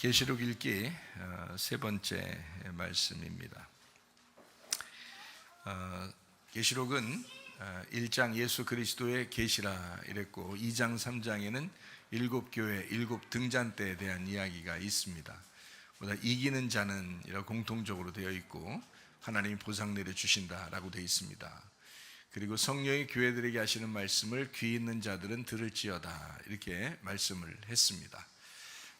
계시록 읽기 세 번째 말씀입니다. 계시록은 1장 예수 그리스도의 계시라 이랬고 2장 3장에는 일곱 교회 일곱 등잔대에 대한 이야기가 있습니다. 보다 이기는 자는 이라 공통적으로 되어 있고 하나님이 보상 내려주신다라고 되어 있습니다. 그리고 성령이 교회들에게 하시는 말씀을 귀 있는 자들은 들을지어다 이렇게 말씀을 했습니다.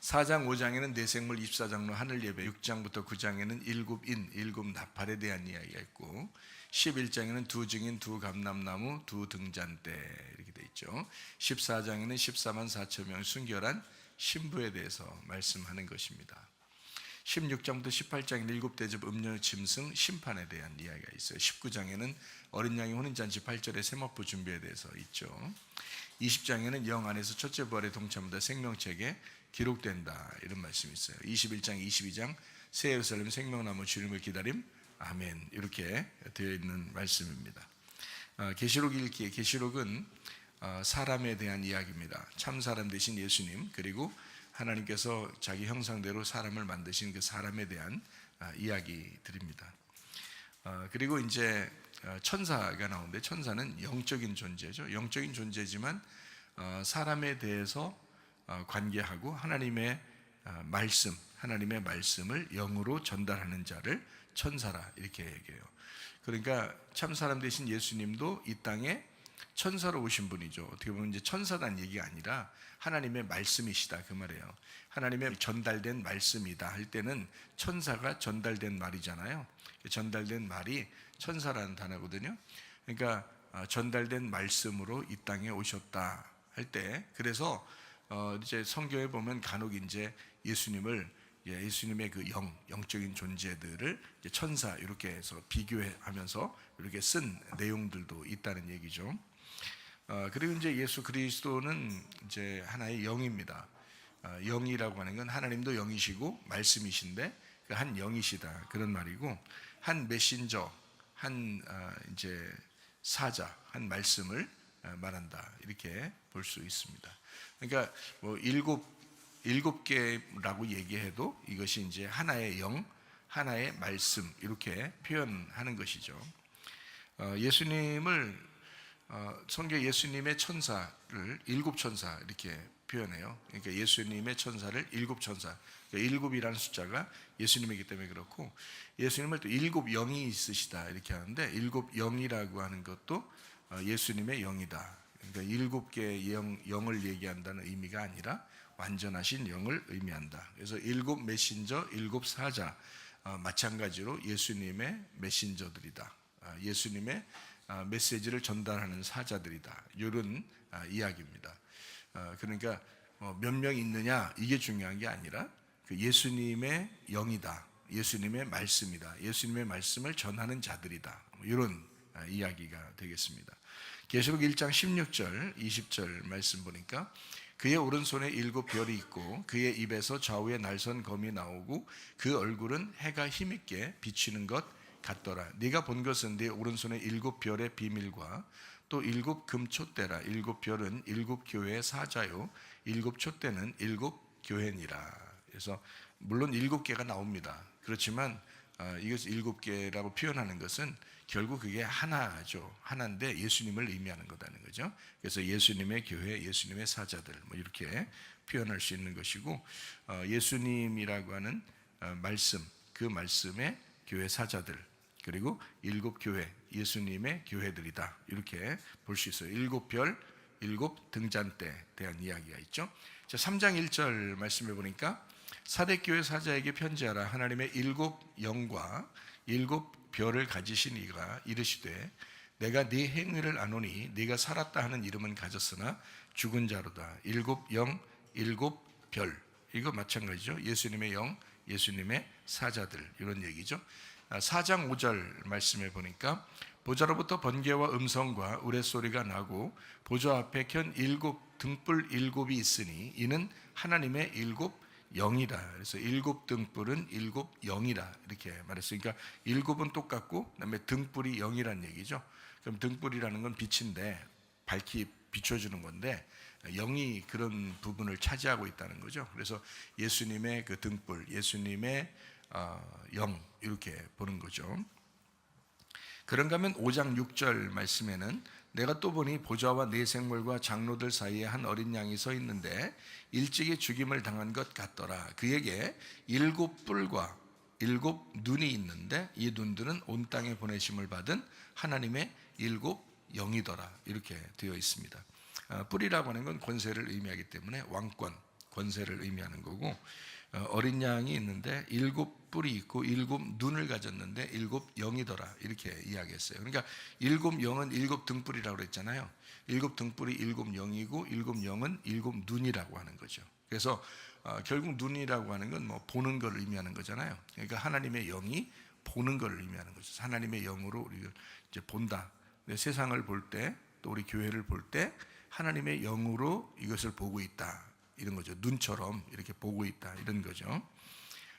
4장 5장에는 내생물 24장로 하늘예배, 6장부터 9장에는 일곱 인, 일곱 나팔에 대한 이야기가 있고 11장에는 두 증인, 두 감람나무, 두 등잔대 이렇게 되어 있죠. 14장에는 14만 4천 명 순결한 신부에 대해서 말씀하는 것입니다. 16장부터 18장에는 일곱 대접 음료 짐승 심판에 대한 이야기가 있어요. 19장에는 어린 양의 혼인잔치 8절의 세마포 준비에 대해서 있죠. 20장에는 영 안에서 첫째 부활에 동참하다 생명책에 기록된다 이런 말씀이 있어요. 21장, 22장 새 예루살렘 생명나무 주님을 기다림 아멘 이렇게 되어 있는 말씀입니다. 계시록 읽기에 계시록은 사람에 대한 이야기입니다. 참 사람 되신 예수님 그리고 하나님께서 자기 형상대로 사람을 만드신 그 사람에 대한 이야기들입니다. 그리고 이제 천사가 나오는데 천사는 영적인 존재죠. 영적인 존재지만 사람에 대해서 관계하고 하나님의 말씀, 하나님의 말씀을 영으로 전달하는 자를 천사라 이렇게 얘기해요. 그러니까 참 사람 되신 예수님도 이 땅에 천사로 오신 분이죠. 어떻게 보면 이제 천사란 얘기가 아니라 하나님의 말씀이시다 그 말이에요. 하나님의 전달된 말씀이다 할 때는 천사가 전달된 말이잖아요. 전달된 말이 천사라는 단어거든요. 그러니까 전달된 말씀으로 이 땅에 오셨다 할 때 그래서 이제 성경에 보면 간혹 이제 예수님의 그 영적인 존재들을 이제 천사 이렇게 해서 비교하면서 이렇게 쓴 내용들도 있다는 얘기죠. 그리고 이제 예수 그리스도는 이제 하나의 영입니다. 영이라고 하는 건 하나님도 영이시고 말씀이신데 한 영이시다 그런 말이고 한 메신저, 한 이제 사자, 한 말씀을 말한다 이렇게 볼 수 있습니다. 그러니까 뭐 일곱 개라고 얘기해도 이것이 이제 하나의 영, 하나의 말씀 이렇게 표현하는 것이죠. 성경 예수님의 천사를 일곱 천사 이렇게 표현해요. 그러니까 예수님의 천사를 일곱 천사. 그러니까 일곱이라는 숫자가 예수님이기 때문에 그렇고 예수님을 또 일곱 영이 있으시다 이렇게 하는데 일곱 영이라고 하는 것도 예수님의 영이다. 그러니까 일곱 개의 영을 얘기한다는 의미가 아니라 완전하신 영을 의미한다. 그래서 일곱 메신저, 일곱 사자 마찬가지로 예수님의 메신저들이다. 예수님의 메시지를 전달하는 사자들이다. 이런 이야기입니다. 그러니까 몇 명 있느냐 이게 중요한 게 아니라 예수님의 영이다. 예수님의 말씀이다. 예수님의 말씀을 전하는 자들이다. 이런 이야기가 되겠습니다. 계시록 1장 16절 20절 말씀 보니까 그의 오른손에 일곱 별이 있고 그의 입에서 좌우에 날선 검이 나오고 그 얼굴은 해가 힘있게 비치는 것 같더라. 네가 본 것은 네 오른손에 일곱 별의 비밀과 또 일곱 금촛대라. 일곱 별은 일곱 교회의 사자요 일곱 촛대는 일곱 교회니라. 그래서 물론 일곱 개가 나옵니다. 그렇지만 이것을 일곱 개라고 표현하는 것은 결국 그게 하나죠. 하나인데 예수님을 의미하는 거다는 거죠. 그래서 예수님의 교회, 예수님의 사자들 뭐 이렇게 표현할 수 있는 것이고 예수님이라고 하는 말씀, 그 말씀의 교회 사자들 그리고 일곱 교회, 예수님의 교회들이다 이렇게 볼 수 있어요. 일곱 별, 일곱 등잔대에 대한 이야기가 있죠. 자, 3장 1절 말씀해 보니까 사대교회 사자에게 편지하라. 하나님의 일곱 영과 일곱 별을 가지신 이가 이르시되 내가 네 행위를 아노니 네가 살았다 하는 이름은 가졌으나 죽은 자로다. 일곱 영, 일곱 별 이거 마찬가지죠. 예수님의 영, 예수님의 사자들 이런 얘기죠. 4장 5절 말씀해 보니까 보좌로부터 번개와 음성과 우레소리가 나고 보좌 앞에 켠 일곱 등불 일곱이 있으니 이는 하나님의 일곱 영이다. 그래서 일곱 등불은 일곱 영이다 이렇게 말했어요. 그러니까 일곱은 똑같고 그다음에 등불이 영이란 얘기죠. 그럼 등불이라는 건 빛인데 밝히 비춰주는 건데 영이 그런 부분을 차지하고 있다는 거죠. 그래서 예수님의 그 등불, 예수님의 영 이렇게 보는 거죠. 그런가 하면 5장 6절 말씀에는 내가 또 보니 보좌와 네 생물과 장로들 사이에 한 어린 양이 서 있는데 일찍이 죽임을 당한 것 같더라. 그에게 7뿔과 7눈이 있는데 이 눈들은 온 땅에 보내심을 받은 하나님의 7영이더라. 이렇게 되어 있습니다. 뿔이라고 하는 건 권세를 의미하기 때문에 왕권, 권세를 의미하는 거고, 어린 양이 있는데 7뿔이 있고 7눈을 가졌는데 7영이더라 이렇게 이야기했어요. 그러니까 7영은 7등불이라고 그랬잖아요. 7등불이 7영이고 7영은 7눈이라고 하는 거죠. 그래서 결국 눈이라고 하는 건 뭐 보는 걸 의미하는 거잖아요. 그러니까 하나님의 영이 보는 걸 의미하는 거죠. 하나님의 영으로 우리를 이제 본다. 세상을 볼 때, 또 우리 교회를 볼 때 하나님의 영으로 이것을 보고 있다. 이런 거죠. 눈처럼 이렇게 보고 있다. 이런 거죠.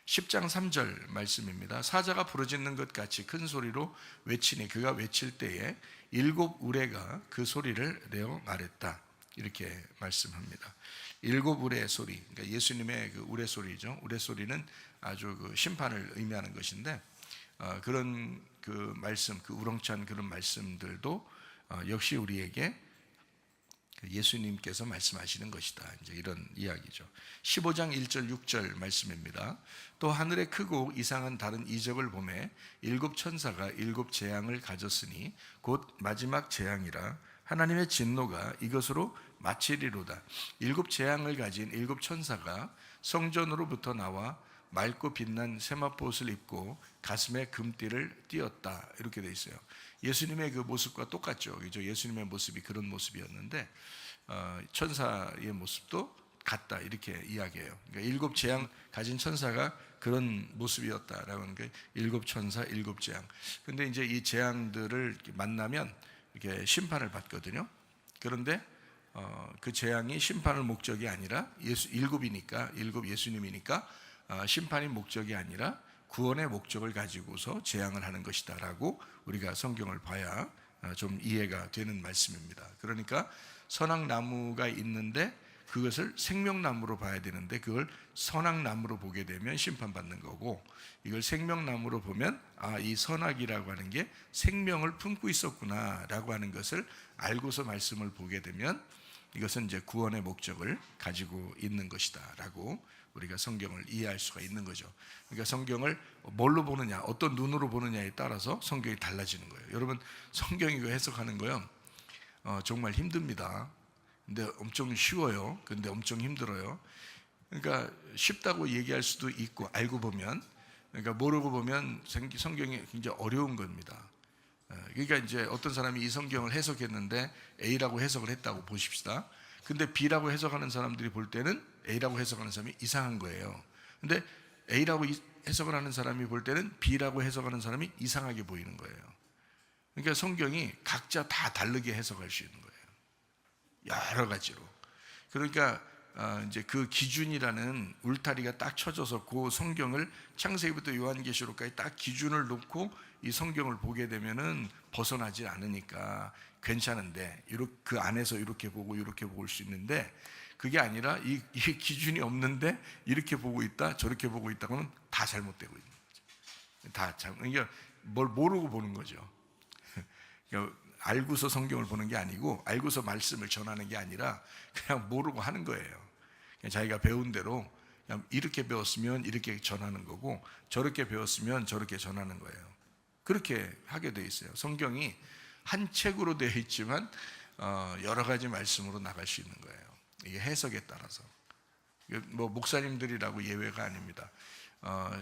10장 3절 말씀입니다. 사자가 부르짖는 것 같이 큰 소리로 외치니 그가 외칠 때에 7 우레가 그 소리를 내어 말했다. 이렇게 말씀합니다. 7 우레의 소리, 그러니까 예수님의 그 우레 소리죠. 우레 소리는 아주 그 심판을 의미하는 것인데, 그런 그 말씀, 그 우렁찬 그런 말씀들도 역시 우리에게 예수님께서 말씀하시는 것이다. 이제 이런 이야기죠. 15장 1절 6절 말씀입니다. 또 하늘에 크고 이상한 다른 이적을 보매 7 천사가 7 재앙을 가졌으니 곧 마지막 재앙이라 하나님의 진노가 이것으로 마치리로다. 7 재앙을 가진 7 천사가 성전으로부터 나와 맑고 빛난 세마포옷을 입고 가슴에 금띠를 띄었다. 이렇게 돼 있어요. 예수님의 그 모습과 똑같죠. 예수님의 모습이 그런 모습이었는데 천사의 모습도 같다. 이렇게 이야기해요. 그러니까 7 재앙 가진 천사가 그런 모습이었다라고 하는 게 7 천사, 7 재앙. 근데 이제 이 재앙들을 만나면 이렇게 심판을 받거든요. 그런데 그 재앙이 심판의 목적이 아니라 일곱이니까, 7 예수님이니까 심판이 목적이 아니라 구원의 목적을 가지고서 재앙을 하는 것이다 라고 우리가 성경을 봐야 좀 이해가 되는 말씀입니다. 그러니까 선악나무가 있는데 그것을 생명나무로 봐야 되는데 그걸 선악나무로 보게 되면 심판받는 거고, 이걸 생명나무로 보면 이 선악이라고 하는 게 생명을 품고 있었구나 라고 하는 것을 알고서 말씀을 보게 되면 이것은 이제 구원의 목적을 가지고 있는 것이다 라고 우리가 성경을 이해할 수가 있는 거죠. 그러니까 성경을 뭘로 보느냐, 어떤 눈으로 보느냐에 따라서 성경이 달라지는 거예요. 여러분, 성경 이거 해석하는 거요, 정말 힘듭니다. 근데 엄청 쉬워요. 근데 엄청 힘들어요. 그러니까 쉽다고 얘기할 수도 있고, 알고 보면, 그러니까 모르고 보면 성경이 굉장히 어려운 겁니다. 그러니까 이제 어떤 사람이 이 성경을 해석했는데 A라고 해석을 했다고 보십시다. 근데 B라고 해석하는 사람들이 볼 때는 A라고 해석하는 사람이 이상한 거예요. 근데 A라고 해석을 하는 사람이 볼 때는 B라고 해석하는 사람이 이상하게 보이는 거예요. 그러니까 성경이 각자 다 다르게 해석할 수 있는 거예요. 여러 가지로. 그러니까 이제 그 기준이라는 울타리가 딱 쳐져서 그 성경을 창세기부터 요한계시록까지 딱 기준을 놓고 이 성경을 보게 되면은 벗어나지 않으니까 괜찮은데, 그 안에서 이렇게 보고 이렇게 볼 수 있는데, 그게 아니라 이 기준이 없는데 이렇게 보고 있다 저렇게 보고 있다 그러면 다 잘못되고 있는 거죠. 다 그러니까 뭘 모르고 보는 거죠. 그러니까 알고서 성경을 보는 게 아니고, 알고서 말씀을 전하는 게 아니라 그냥 모르고 하는 거예요. 그냥 자기가 배운 대로 그냥 이렇게 배웠으면 이렇게 전하는 거고, 저렇게 배웠으면 저렇게 전하는 거예요. 그렇게 하게 돼 있어요. 성경이 한 책으로 되어 있지만 여러 가지 말씀으로 나갈 수 있는 거예요. 이게 해석에 따라서. 뭐 목사님들이라고 예외가 아닙니다.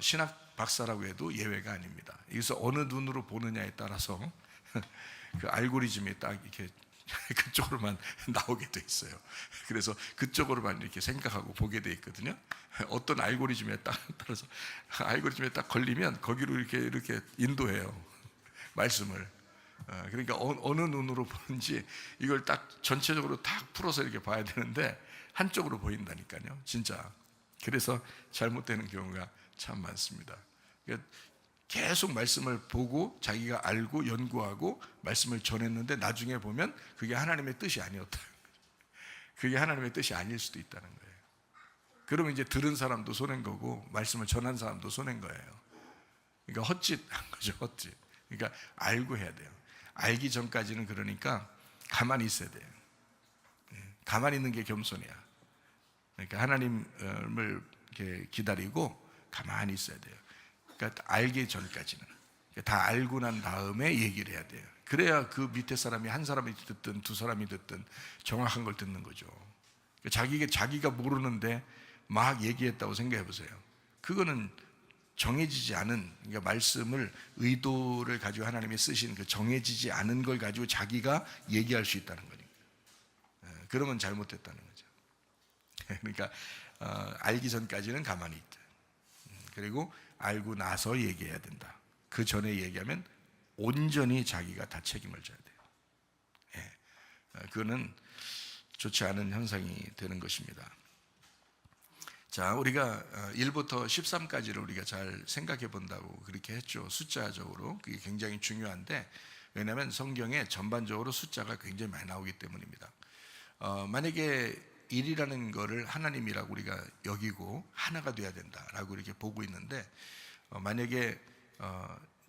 신학 박사라고 해도 예외가 아닙니다. 여기서 어느 눈으로 보느냐에 따라서 그 알고리즘이 딱 이렇게 그쪽으로만 나오게 돼 있어요. 그래서 그쪽으로만 이렇게 생각하고 보게 돼 있거든요. 어떤 알고리즘에 딱 따라서 알고리즘에 딱 걸리면 거기로 이렇게 인도해요, 말씀을. 그러니까 어느 눈으로 보는지 이걸 딱 전체적으로 딱 풀어서 이렇게 봐야 되는데 한쪽으로 보인다니까요, 진짜. 그래서 잘못되는 경우가 참 많습니다. 그러니까 계속 말씀을 보고 자기가 알고 연구하고 말씀을 전했는데 나중에 보면 그게 하나님의 뜻이 아니었다. 그게 하나님의 뜻이 아닐 수도 있다는 거예요. 그러면 이제 들은 사람도 손해인 거고 말씀을 전한 사람도 손해인 거예요. 그러니까 헛짓한 거죠, 헛짓. 그러니까 알고 해야 돼요. 알기 전까지는 그러니까 가만히 있어야 돼요. 가만히 있는 게 겸손이야. 그러니까 하나님을 이렇게 기다리고 가만히 있어야 돼요. 그러니까 알기 전까지는 다 알고 난 다음에 얘기를 해야 돼요. 그래야 그 밑에 사람이 한 사람이 듣든 두 사람이 듣든 정확한 걸 듣는 거죠. 자기가 모르는데 막 얘기했다고 생각해 보세요. 그거는 정해지지 않은, 그러니까 말씀을 의도를 가지고 하나님이 쓰신 그 정해지지 않은 걸 가지고 자기가 얘기할 수 있다는 거니까. 그러면 잘못됐다는 거죠. 그러니까 알기 전까지는 가만히 있다. 그리고 알고 나서 얘기해야 된다. 그 전에 얘기하면 온전히 자기가 다 책임을 져야 돼요. 그거는 좋지 않은 현상이 되는 것입니다. 자, 우리가 1부터 13까지를 우리가 잘 생각해 본다고 그렇게 했죠. 숫자적으로 그게 굉장히 중요한데, 왜냐하면 성경에 전반적으로 숫자가 굉장히 많이 나오기 때문입니다. 만약에 1이라는 거를 하나님이라고 우리가 여기고 하나가 돼야 된다라고 이렇게 보고 있는데, 만약에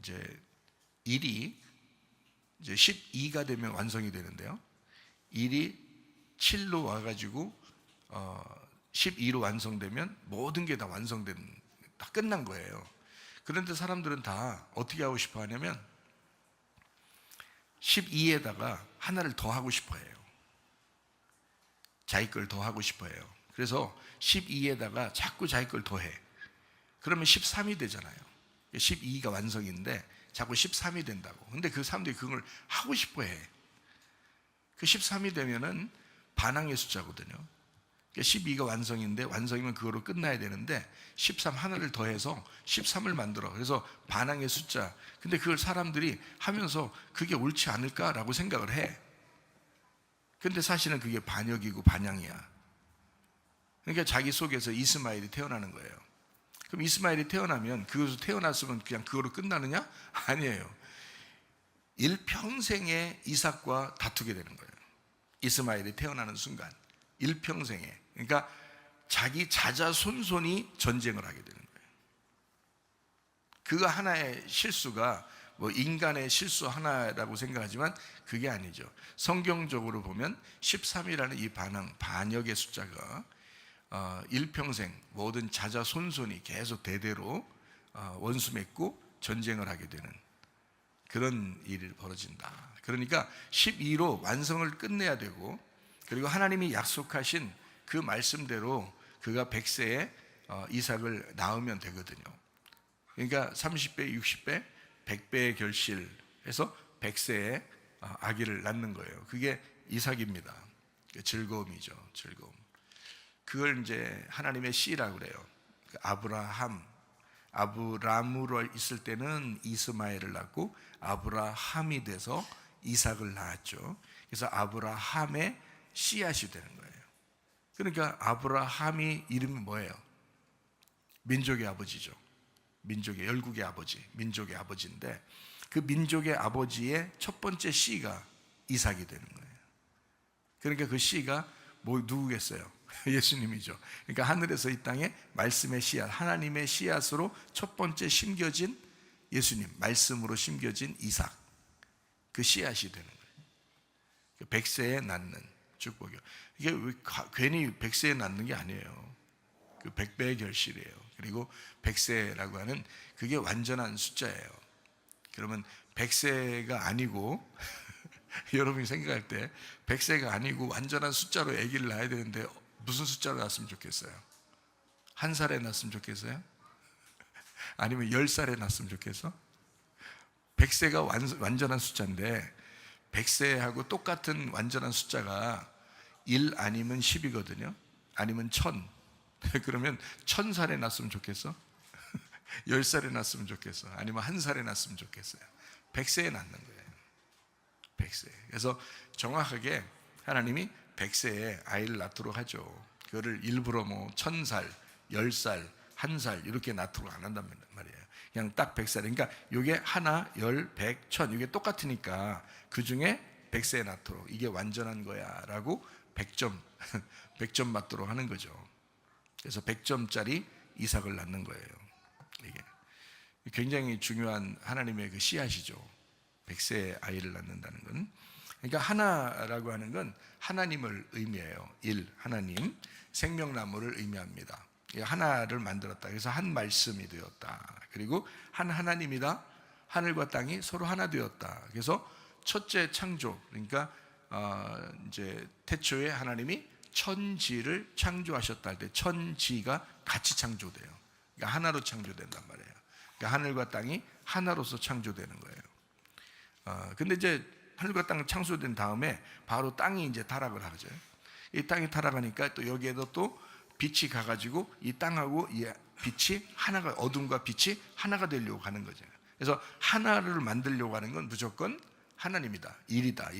이제 1이 이제 12가 되면 완성이 되는데요. 1이 7로 와가지고 12로 완성되면 모든 게 다 다 끝난 거예요. 그런데 사람들은 다 어떻게 하고 싶어 하냐면 12에다가 하나를 더 하고 싶어 해요. 자기 걸 더 하고 싶어 해요. 그래서 12에다가 자꾸 자기 걸 더해. 그러면 13이 되잖아요. 12가 완성인데 자꾸 13이 된다고. 근데 그 사람들이 그걸 하고 싶어 해. 그 13이 되면은 반항의 숫자거든요. 12가 완성인데, 완성이면 그거로 끝나야 되는데 13 하나를 더해서 13을 만들어. 그래서 반항의 숫자. 근데 그걸 사람들이 하면서 그게 옳지 않을까라고 생각을 해. 근데 사실은 그게 반역이고 반향이야. 그러니까 자기 속에서 이스마엘이 태어나는 거예요. 그럼 이스마엘이 태어나면, 그것으로 태어났으면 그냥 그거로 끝나느냐? 아니에요. 일평생에 이삭과 다투게 되는 거예요. 이스마엘이 태어나는 순간 일평생에. 그러니까 자기 자자손손이 전쟁을 하게 되는 거예요. 그거 하나의 실수가 뭐 인간의 실수 하나라고 생각하지만 그게 아니죠. 성경적으로 보면 13이라는 이 반역의 숫자가 일평생 모든 자자손손이 계속 대대로 원수 맺고 전쟁을 하게 되는 그런 일이 벌어진다. 그러니까 12로 완성을 끝내야 되고, 그리고 하나님이 약속하신 그 말씀대로 그가 100세에 이삭을 낳으면 되거든요. 그러니까 30배, 60배, 100배의 결실해서 100세에 아기를 낳는 거예요. 그게 이삭입니다. 즐거움이죠, 즐거움. 그걸 이제 하나님의 씨라고 그래요. 아브람으로 있을 때는 이스마엘을 낳고 아브라함이 돼서 이삭을 낳았죠. 그래서 아브라함의 씨앗이 되는 거예요. 그러니까 아브라함이 이름이 뭐예요? 민족의 아버지죠. 민족의, 열국의 아버지, 민족의 아버지인데, 그 민족의 아버지의 첫 번째 씨가 이삭이 되는 거예요. 그러니까 그 씨가 누구겠어요? 예수님이죠. 그러니까 하늘에서 이 땅에 말씀의 씨앗, 하나님의 씨앗으로 첫 번째 심겨진 예수님, 말씀으로 심겨진 이삭, 그 씨앗이 되는 거예요. 100세에 낳는 축복이요. 이게 괜히 100세에 낳는 게 아니에요. 그 100배의 결실이에요. 그리고 100세라고 하는 그게 완전한 숫자예요. 그러면 100세가 아니고 여러분이 생각할 때 100세가 아니고 완전한 숫자로 아기를 낳아야 되는데 무슨 숫자로 낳았으면 좋겠어요? 1살에 낳았으면 좋겠어요? 아니면 10살에 낳았으면 좋겠어? 100세가 완전한 숫자인데 100세하고 똑같은 완전한 숫자가 1 아니면 10이거든요. 아니면 1000. 그러면 1000살에 낳았으면 좋겠어? 10살에 낳았으면 좋겠어? 아니면 1살에 낳았으면 좋겠어요? 100세에 낳는 거예요. 100세. 그래서 정확하게 하나님이 100세에 아이를 낳도록 하죠. 그거를 일부러 뭐 1000살, 10살, 1살 이렇게 낳도록 안 한단 말이에요. 그냥 딱 100살. 그러니까 이게 하나, 10, 100, 1000 이게 똑같으니까 그 중에 100세에 낳도록, 이게 완전한 거야 라고 100점 100점 맞도록 하는 거죠. 그래서 100점짜리 이삭을 낳는 거예요. 이게 굉장히 중요한 하나님의 그 씨앗이죠. 100세의 아이를 낳는다는 건. 그러니까 하나라고 하는 건 하나님을 의미해요. 하나님, 생명나무를 의미합니다. 하나를 만들었다. 그래서 한 말씀이 되었다. 그리고 한 하나님이다. 하늘과 땅이 서로 하나 되었다. 그래서 첫째 창조, 그러니까 이제 태초에 하나님이 천지를 창조하셨다 할 때 천지가 같이 창조돼요. 그러니까 하나로 창조된단 말이에요. 그러니까 하늘과 땅이 하나로서 창조되는 거예요. 근데 이제 하늘과 땅 창조된 다음에 바로 땅이 이제 타락을 하죠. 이 땅이 타락하니까 또 여기에도 또 빛이 가가지고 이 땅하고 이 빛이 하나가, 어둠과 빛이 하나가 되려고 하는 거죠. 그래서 하나를 만들려고 하는 건 무조건 하나님이다. 일이다.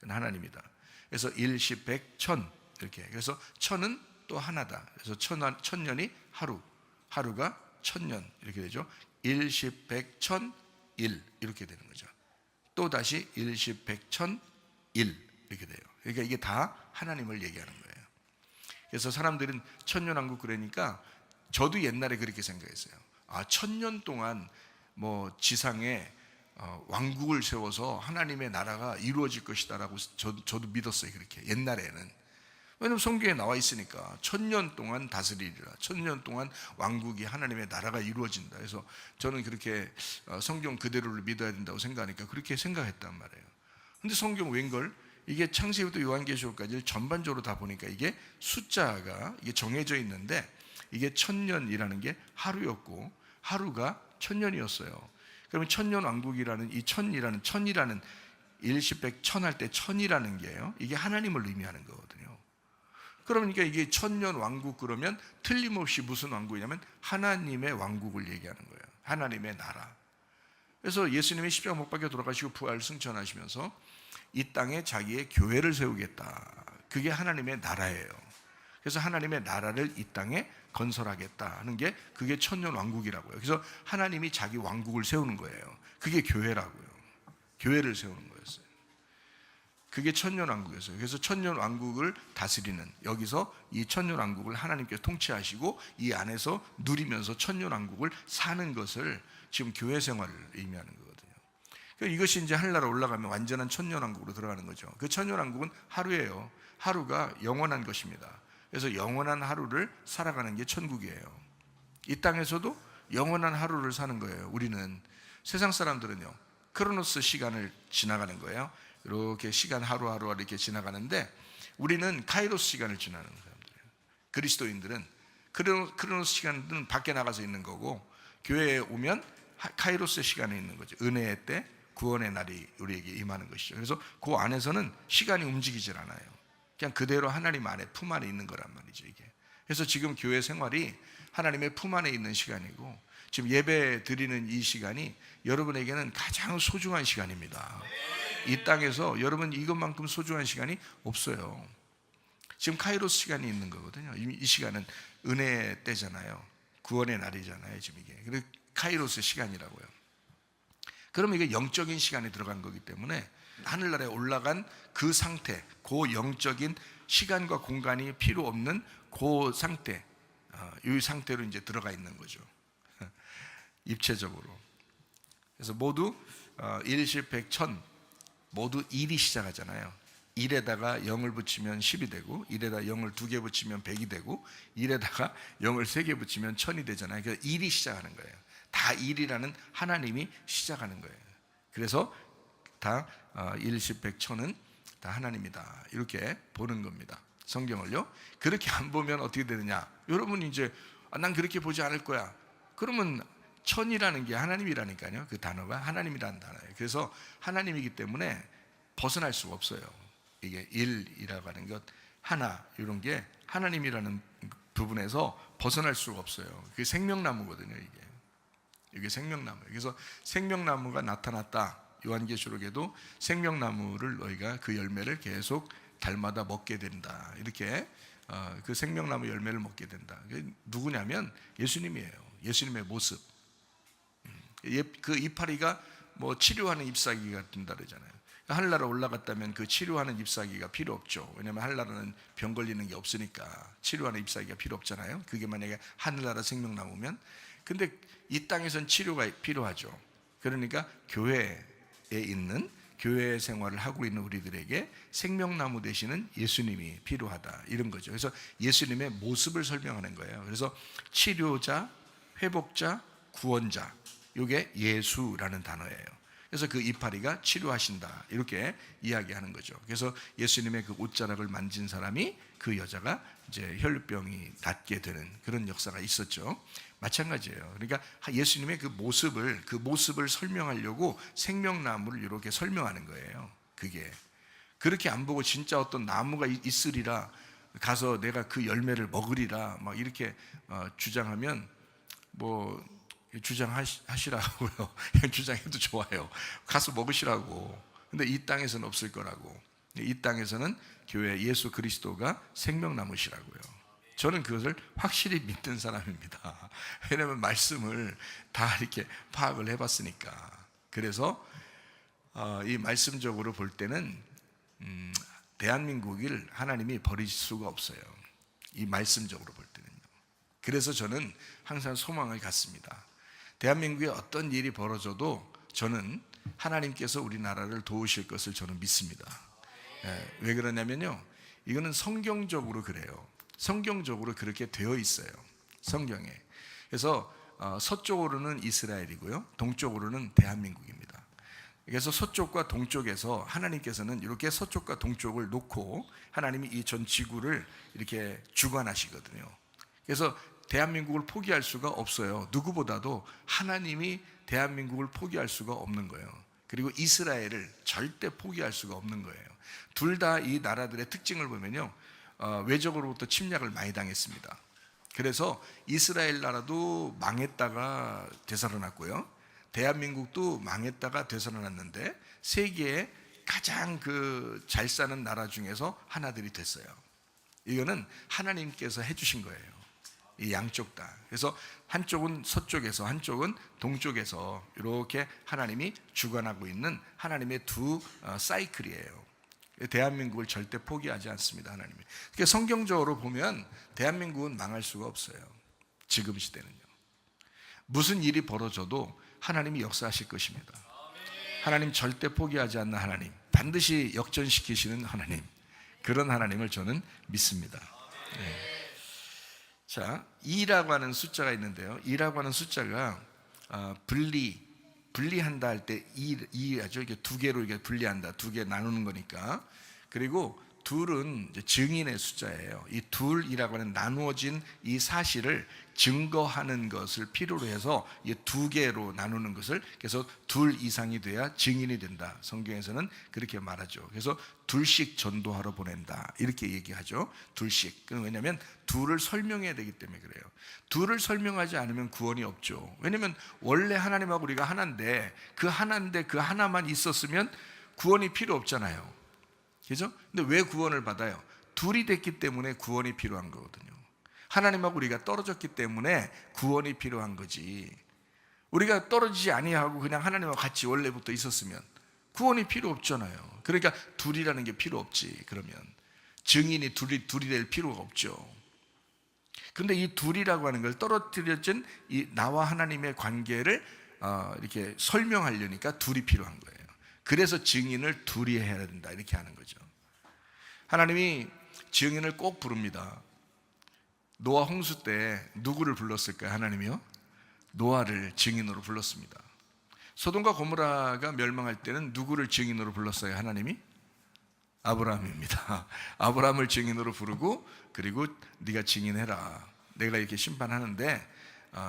하나님이다. 그래서 1, 10, 100, 1000 이렇게. 그래서 1000은 또 하나다. 그래서 1000년이 하루, 하루가 1000년 이렇게 되죠. 1, 10, 100, 1000, 1 이렇게 되는 거죠. 또 다시 1, 10, 100, 1000, 1 이렇게 돼요. 그러니까 이게 다 하나님을 얘기하는 거예요. 그래서 사람들은 천년왕국 그러니까 저도 옛날에 그렇게 생각했어요. 1000년 동안 뭐 지상에 왕국을 세워서 하나님의 나라가 이루어질 것이다라고 저도 믿었어요. 그렇게 옛날에는. 왜냐하면 성경에 나와 있으니까 1000년 동안 다스리리라, 1000년 동안 왕국이, 하나님의 나라가 이루어진다. 그래서 저는 그렇게 성경 그대로를 믿어야 된다고 생각하니까 그렇게 생각했단 말이에요. 근데 성경 웬걸 이게 창세기부터 요한계시록까지 전반적으로 다 보니까 이게 숫자가 이게 정해져 있는데 이게 1000년이라는 게 하루였고 하루가 1000년이었어요. 그러면 1000년 왕국이라는 이 1000이라는 1, 10, 100, 1000 할 때 1000이라는 게요, 이게 하나님을 의미하는 거거든요. 그러니까 이게 1000년 왕국 그러면 틀림없이 무슨 왕국이냐면 하나님의 왕국을 얘기하는 거예요. 하나님의 나라. 그래서 예수님이 십자가 못 박혀 돌아가시고 부활 승천하시면서 이 땅에 자기의 교회를 세우겠다. 그게 하나님의 나라예요. 그래서 하나님의 나라를 이 땅에 건설하겠다 하는 게 그게 1000년 왕국이라고요. 그래서 하나님이 자기 왕국을 세우는 거예요. 그게 교회라고요. 교회를 세우는 거였어요. 그게 1000년 왕국이었어요. 그래서 1000년 왕국을 다스리는, 여기서 이 1000년 왕국을 하나님께 통치하시고 이 안에서 누리면서 1000년 왕국을 사는 것을 지금 교회 생활을 의미하는 거거든요. 그러니까 이것이 이제 하늘나라 올라가면 완전한 1000년 왕국으로 들어가는 거죠. 그 1000년 왕국은 하루예요. 하루가 영원한 것입니다. 그래서 영원한 하루를 살아가는 게 천국이에요. 이 땅에서도 영원한 하루를 사는 거예요. 우리는, 세상 사람들은요, 크로노스 시간을 지나가는 거예요. 이렇게 시간 하루하루 이렇게 지나가는데 우리는 카이로스 시간을 지나는 사람들이에요. 그리스도인들은 크로노스 시간은 밖에 나가서 있는 거고, 교회에 오면 카이로스의 시간에 있는 거죠. 은혜의 때, 구원의 날이 우리에게 임하는 것이죠. 그래서 그 안에서는 시간이 움직이질 않아요. 그냥 그대로 하나님 안에, 품 안에 있는 거란 말이죠, 이게. 그래서 지금 교회 생활이 하나님의 품 안에 있는 시간이고, 지금 예배 드리는 이 시간이 여러분에게는 가장 소중한 시간입니다. 이 땅에서 여러분 이것만큼 소중한 시간이 없어요. 지금 카이로스 시간이 있는 거거든요. 이 시간은 은혜의 때잖아요. 구원의 날이잖아요, 지금 이게. 그래서 카이로스 시간이라고요. 그러면 이게 영적인 시간에 들어간 거기 때문에 하늘나라에 올라간 그 상태, 그 영적인 시간과 공간이 필요 없는 그 상태, 이 상태로 이제 들어가 있는 거죠. 입체적으로. 그래서 모두 1, 10, 100, 1000 모두 1이 시작하잖아요. 1에다가 0을 붙이면 10이 되고, 1에다가 0을 2개 붙이면 100이 되고, 1에다가 0을 3개 붙이면 1000이 되잖아요. 그래서 1이 시작하는 거예요. 다 1이라는 하나님이 시작하는 거예요. 그래서 다 1, 10, 100, 1000은 다 하나님이다, 이렇게 보는 겁니다. 성경을요. 그렇게 안 보면 어떻게 되느냐, 여러분이 이제 난 그렇게 보지 않을 거야, 그러면 1000이라는 게 하나님이라니까요. 그 단어가 하나님이라는 단어예요. 그래서 하나님이기 때문에 벗어날 수가 없어요. 이게 1이라고 하는 것, 하나, 이런 게 하나님이라는 부분에서 벗어날 수가 없어요. 그게 생명나무거든요, 이게 생명나무예요. 그래서 생명나무가 나타났다. 요한계시록에도 생명나무를 너희가 그 열매를 계속 달마다 먹게 된다, 이렇게 그 생명나무 열매를 먹게 된다. 그게 누구냐면 예수님이에요. 예수님의 모습. 그 이파리가 뭐 치료하는 잎사귀가 된다 그러잖아요. 하늘나라 올라갔다면 그 치료하는 잎사귀가 필요 없죠. 왜냐하면 하늘나라는 병 걸리는 게 없으니까 치료하는 잎사귀가 필요 없잖아요. 그게 만약에 하늘나라 생명나무면. 근데 이 땅에선 치료가 필요하죠. 그러니까 교회에 있는, 교회 생활을 하고 있는 우리들에게 생명나무 되시는 예수님이 필요하다, 이런 거죠. 그래서 예수님의 모습을 설명하는 거예요. 그래서 치료자, 회복자, 구원자, 이게 예수라는 단어예요. 그래서 그 이파리가 치료하신다, 이렇게 이야기하는 거죠. 그래서 예수님의 그 옷자락을 만진 사람이, 그 여자가 이제 혈루병이 낫게 되는 그런 역사가 있었죠. 마찬가지예요. 그러니까 예수님의 그 모습을 설명하려고 생명나무를 이렇게 설명하는 거예요. 그게 그렇게 안 보고 진짜 어떤 나무가 있으리라, 가서 내가 그 열매를 먹으리라 막 이렇게 주장하면 뭐 주장하시라고요. 주장해도 좋아요. 가서 먹으시라고. 근데 이 땅에서는 없을 거라고. 이 땅에서는 교회 예수 그리스도가 생명나무시라고요. 저는 그것을 확실히 믿는 사람입니다. 왜냐하면 말씀을 다 이렇게 파악을 해봤으니까. 그래서 이 말씀적으로 볼 때는 대한민국을 하나님이 버릴 수가 없어요. 이 말씀적으로 볼 때는요. 그래서 저는 항상 소망을 갖습니다. 대한민국에 어떤 일이 벌어져도 저는 하나님께서 우리나라를 도우실 것을 저는 믿습니다. 왜 그러냐면요, 이거는 성경적으로 그래요. 성경적으로 그렇게 되어 있어요, 성경에. 그래서 서쪽으로는 이스라엘이고요, 동쪽으로는 대한민국입니다. 그래서 서쪽과 동쪽에서 하나님께서는 이렇게 서쪽과 동쪽을 놓고 하나님이 이 전 지구를 이렇게 주관하시거든요. 그래서 대한민국을 포기할 수가 없어요. 누구보다도 하나님이 대한민국을 포기할 수가 없는 거예요. 그리고 이스라엘을 절대 포기할 수가 없는 거예요. 둘 다 이 나라들의 특징을 보면요, 외적으로부터 침략을 많이 당했습니다. 그래서 이스라엘 나라도 망했다가 되살아났고요, 대한민국도 망했다가 되살아났는데 세계에 가장 잘 사는 나라 중에서 하나들이 됐어요. 이거는 하나님께서 해주신 거예요, 이 양쪽 다. 그래서 한쪽은 서쪽에서 한쪽은 동쪽에서 이렇게 하나님이 주관하고 있는 하나님의 두 사이클이에요. 대한민국을 절대 포기하지 않습니다, 하나님이. 그러니까 성경적으로 보면 대한민국은 망할 수가 없어요, 지금 시대는요. 무슨 일이 벌어져도 하나님이 역사하실 것입니다. 하나님 절대 포기하지 않는 하나님, 반드시 역전시키시는 하나님, 그런 하나님을 저는 믿습니다. 네. 자, 2라고 하는 숫자가 있는데요, 2라고 하는 숫자가 분리한다 할 때 2하죠. 이게 두 개로 이게 분리한다, 두 개 나누는 거니까. 그리고 둘은 증인의 숫자예요. 이 둘이라고 하는 나누어진 이 사실을 증거하는 것을 필요로 해서 이 두 개로 나누는 것을, 그래서 둘 이상이 돼야 증인이 된다, 성경에서는 그렇게 말하죠. 그래서 둘씩 전도하러 보낸다, 이렇게 얘기하죠. 둘씩. 왜냐하면 둘을 설명해야 되기 때문에 그래요. 둘을 설명하지 않으면 구원이 없죠. 왜냐하면 원래 하나님하고 우리가 하나인데 그 하나만 있었으면 구원이 필요 없잖아요. 그죠? 근데 왜 구원을 받아요? 둘이 됐기 때문에 구원이 필요한 거거든요. 하나님하고 우리가 떨어졌기 때문에 구원이 필요한 거지. 우리가 떨어지지 아니하고 그냥 하나님하고 같이 원래부터 있었으면 구원이 필요 없잖아요. 그러니까 둘이라는 게 필요 없지. 그러면 증인이 둘이 될 필요가 없죠. 근데 이 둘이라고 하는 걸 떨어뜨려진 이 나와 하나님의 관계를 이렇게 설명하려니까 둘이 필요한 거예요. 그래서 증인을 둘이 해야 된다, 이렇게 하는 거죠. 하나님이 증인을 꼭 부릅니다. 노아 홍수 때 누구를 불렀을까요? 하나님이요? 노아를 증인으로 불렀습니다. 소돔과 고모라가 멸망할 때는 누구를 증인으로 불렀어요, 하나님이? 아브라함입니다. 아브라함을 증인으로 부르고, 그리고 네가 증인해라, 내가 이렇게 심판하는데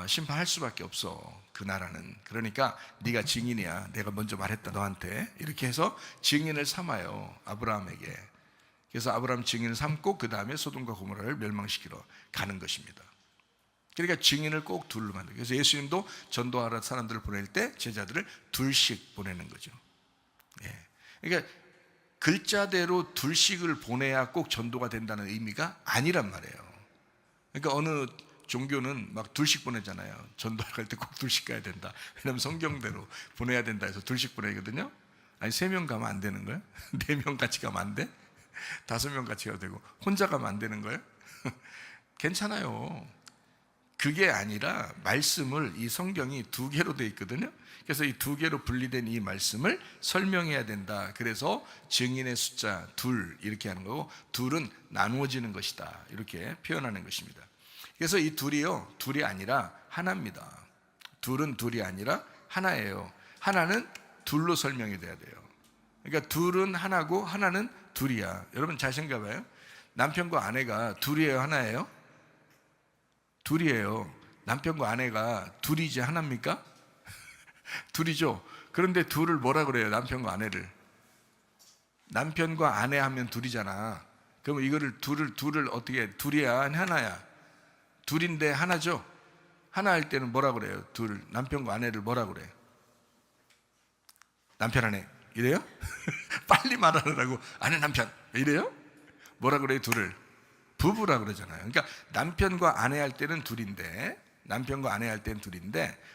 심판할 수밖에 없어, 그 나라는. 그러니까 네가 증인이야, 내가 먼저 말했다 너한테, 이렇게 해서 증인을 삼아요, 아브라함에게. 그래서 아브라함 증인을 삼고 그 다음에 소돔과 고모라를 멸망시키러 가는 것입니다. 그러니까 증인을 꼭 둘로 만들어요. 그래서 예수님도 전도하러 사람들을 보낼 때 제자들을 둘씩 보내는 거죠. 그러니까 글자대로 둘씩을 보내야 꼭 전도가 된다는 의미가 아니란 말이에요. 그러니까 어느 종교는 막 둘씩 보내잖아요. 전도할 때 꼭 둘씩 가야 된다, 왜냐하면 성경대로 보내야 된다 해서 둘씩 보내거든요. 아니 3명 가면 안 되는 거예요? 4명 같이 가면 안 돼? 5명 같이 가도 되고 혼자 가면 안 되는 거예요? 괜찮아요. 그게 아니라 말씀을, 이 성경이 2개로 되어 있거든요. 그래서 이 2개로 분리된 이 말씀을 설명해야 된다. 그래서 증인의 숫자 2 이렇게 하는 거고, 둘은 나누어지는 것이다 이렇게 표현하는 것입니다. 그래서 이 둘이 아니라 하나입니다. 둘이 아니라 하나예요. 하나는 둘로 설명이 돼야 돼요. 그러니까 둘은 하나고 하나는 둘이야. 여러분 잘 생각해봐요. 남편과 아내가 둘이에요, 하나예요? 둘이에요. 남편과 아내가 둘이지 하나입니까? 둘이죠. 그런데 둘을 뭐라 그래요? 남편과 아내를. 남편과 아내 하면 둘이잖아. 그럼 이거를 둘을 어떻게, 둘이야 하나야? 둘인데 하나죠. 하나 할 때는 뭐라 그래요? 둘, 남편과 아내를 뭐라 그래요? 남편 아내 이래요? 빨리 말하느라고 아내 남편 이래요? 뭐라 그래요? 둘을 부부라 그러잖아요. 그러니까 남편과 아내 할 때는 둘인데,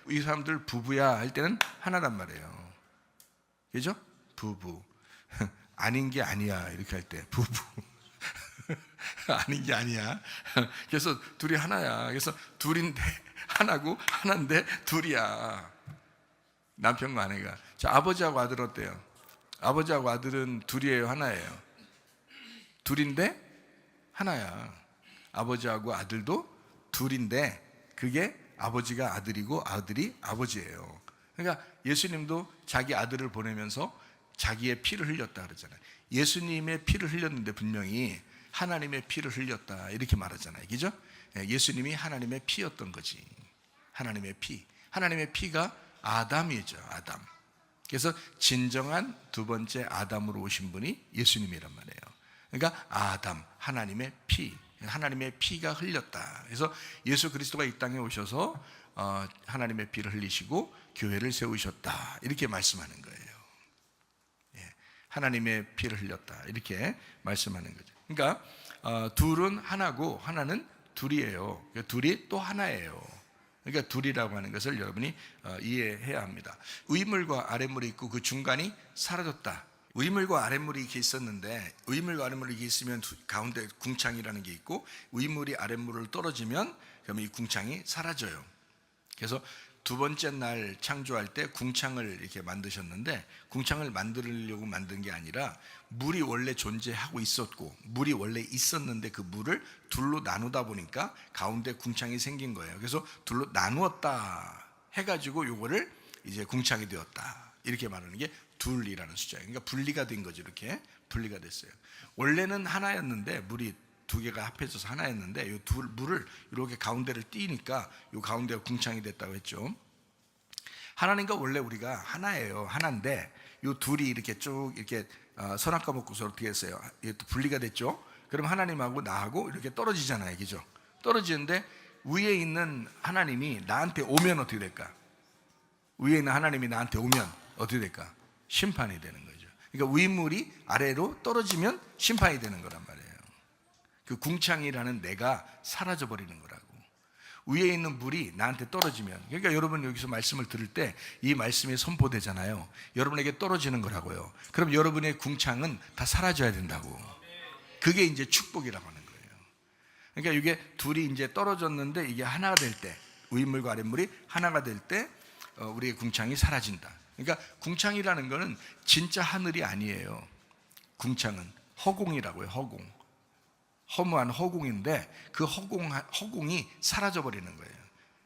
이 사람들 부부야 할 때는 하나란 말이에요. 그죠? 부부. 아닌 게 아니야 이렇게 할 때 부부. 아닌 게 아니야. 그래서 둘이 하나야. 그래서 둘인데 하나고 하나인데 둘이야. 남편과 아내가. 자, 아버지하고 아들 어때요? 아버지하고 아들은 둘이에요, 하나예요? 둘인데 하나야. 아버지하고 아들도 둘인데 그게 아버지가 아들이고 아들이 아버지예요. 그러니까 예수님도 자기 아들을 보내면서 자기의 피를 흘렸다 그러잖아요. 예수님의 피를 흘렸는데 분명히 하나님의 피를 흘렸다 이렇게 말하잖아요. 그죠? 예수님이 하나님의 피였던 거지. 하나님의 피. 하나님의 피가 아담이죠. 아담. 그래서 진정한 두 번째 아담으로 오신 분이 예수님이란 말이에요. 그러니까 아담, 하나님의 피. 하나님의 피가 흘렸다. 그래서 예수 그리스도가 이 땅에 오셔서 하나님의 피를 흘리시고 교회를 세우셨다 이렇게 말씀하는 거예요. 하나님의 피를 흘렸다 이렇게 말씀하는 거죠. 그러니까 둘은 하나고 하나는 둘이에요. 둘이 또 하나예요. 그러니까 둘이라고 하는 것을 여러분이 이해해야 합니다. 위물과 아랫물이 있고 그 중간이 사라졌다. 위물과 아랫물이 이렇게 있었는데, 위물과 아랫물이 이렇게 있으면 가운데 궁창이라는 게 있고, 위물이 아랫물을 떨어지면 그러면 이 궁창이 사라져요. 그래서 두 번째 날 창조할 때 궁창을 이렇게 만드셨는데, 궁창을 만들려고 만든 게 아니라 물이 원래 존재하고 있었고 물이 원래 있었는데 그 물을 둘로 나누다 보니까 가운데 궁창이 생긴 거예요. 그래서 둘로 나누었다 해가지고 요거를 이제 궁창이 되었다 이렇게 말하는 게 둘이라는 숫자예요. 그러니까 분리가 된 거죠. 이렇게 분리가 됐어요. 원래는 하나였는데, 물이 두 개가 합해져서 하나였는데 이 물을 이렇게 가운데를 띄니까 이 가운데가 궁창이 됐다고 했죠. 하나님과 원래 우리가 하나예요. 하나인데 이 둘이 이렇게 쭉 이렇게 선악과 먹고서 어떻게 했어요? 이게 또 분리가 됐죠. 그럼 하나님하고 나하고 이렇게 떨어지잖아요. 그죠? 떨어지는데 위에 있는 하나님이 나한테 오면 어떻게 될까? 위에 있는 하나님이 나한테 오면 어떻게 될까? 심판이 되는 거죠. 그러니까 위물이 아래로 떨어지면 심판이 되는 거란 말이에요. 그 궁창이라는 내가 사라져 버리는 거라고. 위에 있는 물이 나한테 떨어지면, 그러니까 여러분 여기서 말씀을 들을 때 이 말씀이 선포되잖아요. 여러분에게 떨어지는 거라고요. 그럼 여러분의 궁창은 다 사라져야 된다고. 그게 이제 축복이라고 하는 거예요. 그러니까 이게 둘이 이제 떨어졌는데 이게 하나가 될 때, 위물과 아랫물이 하나가 될 때 우리의 궁창이 사라진다. 그러니까 궁창이라는 거는 진짜 하늘이 아니에요. 궁창은 허공이라고요. 허공. 허무한 허공인데 그 허공이 사라져버리는 거예요.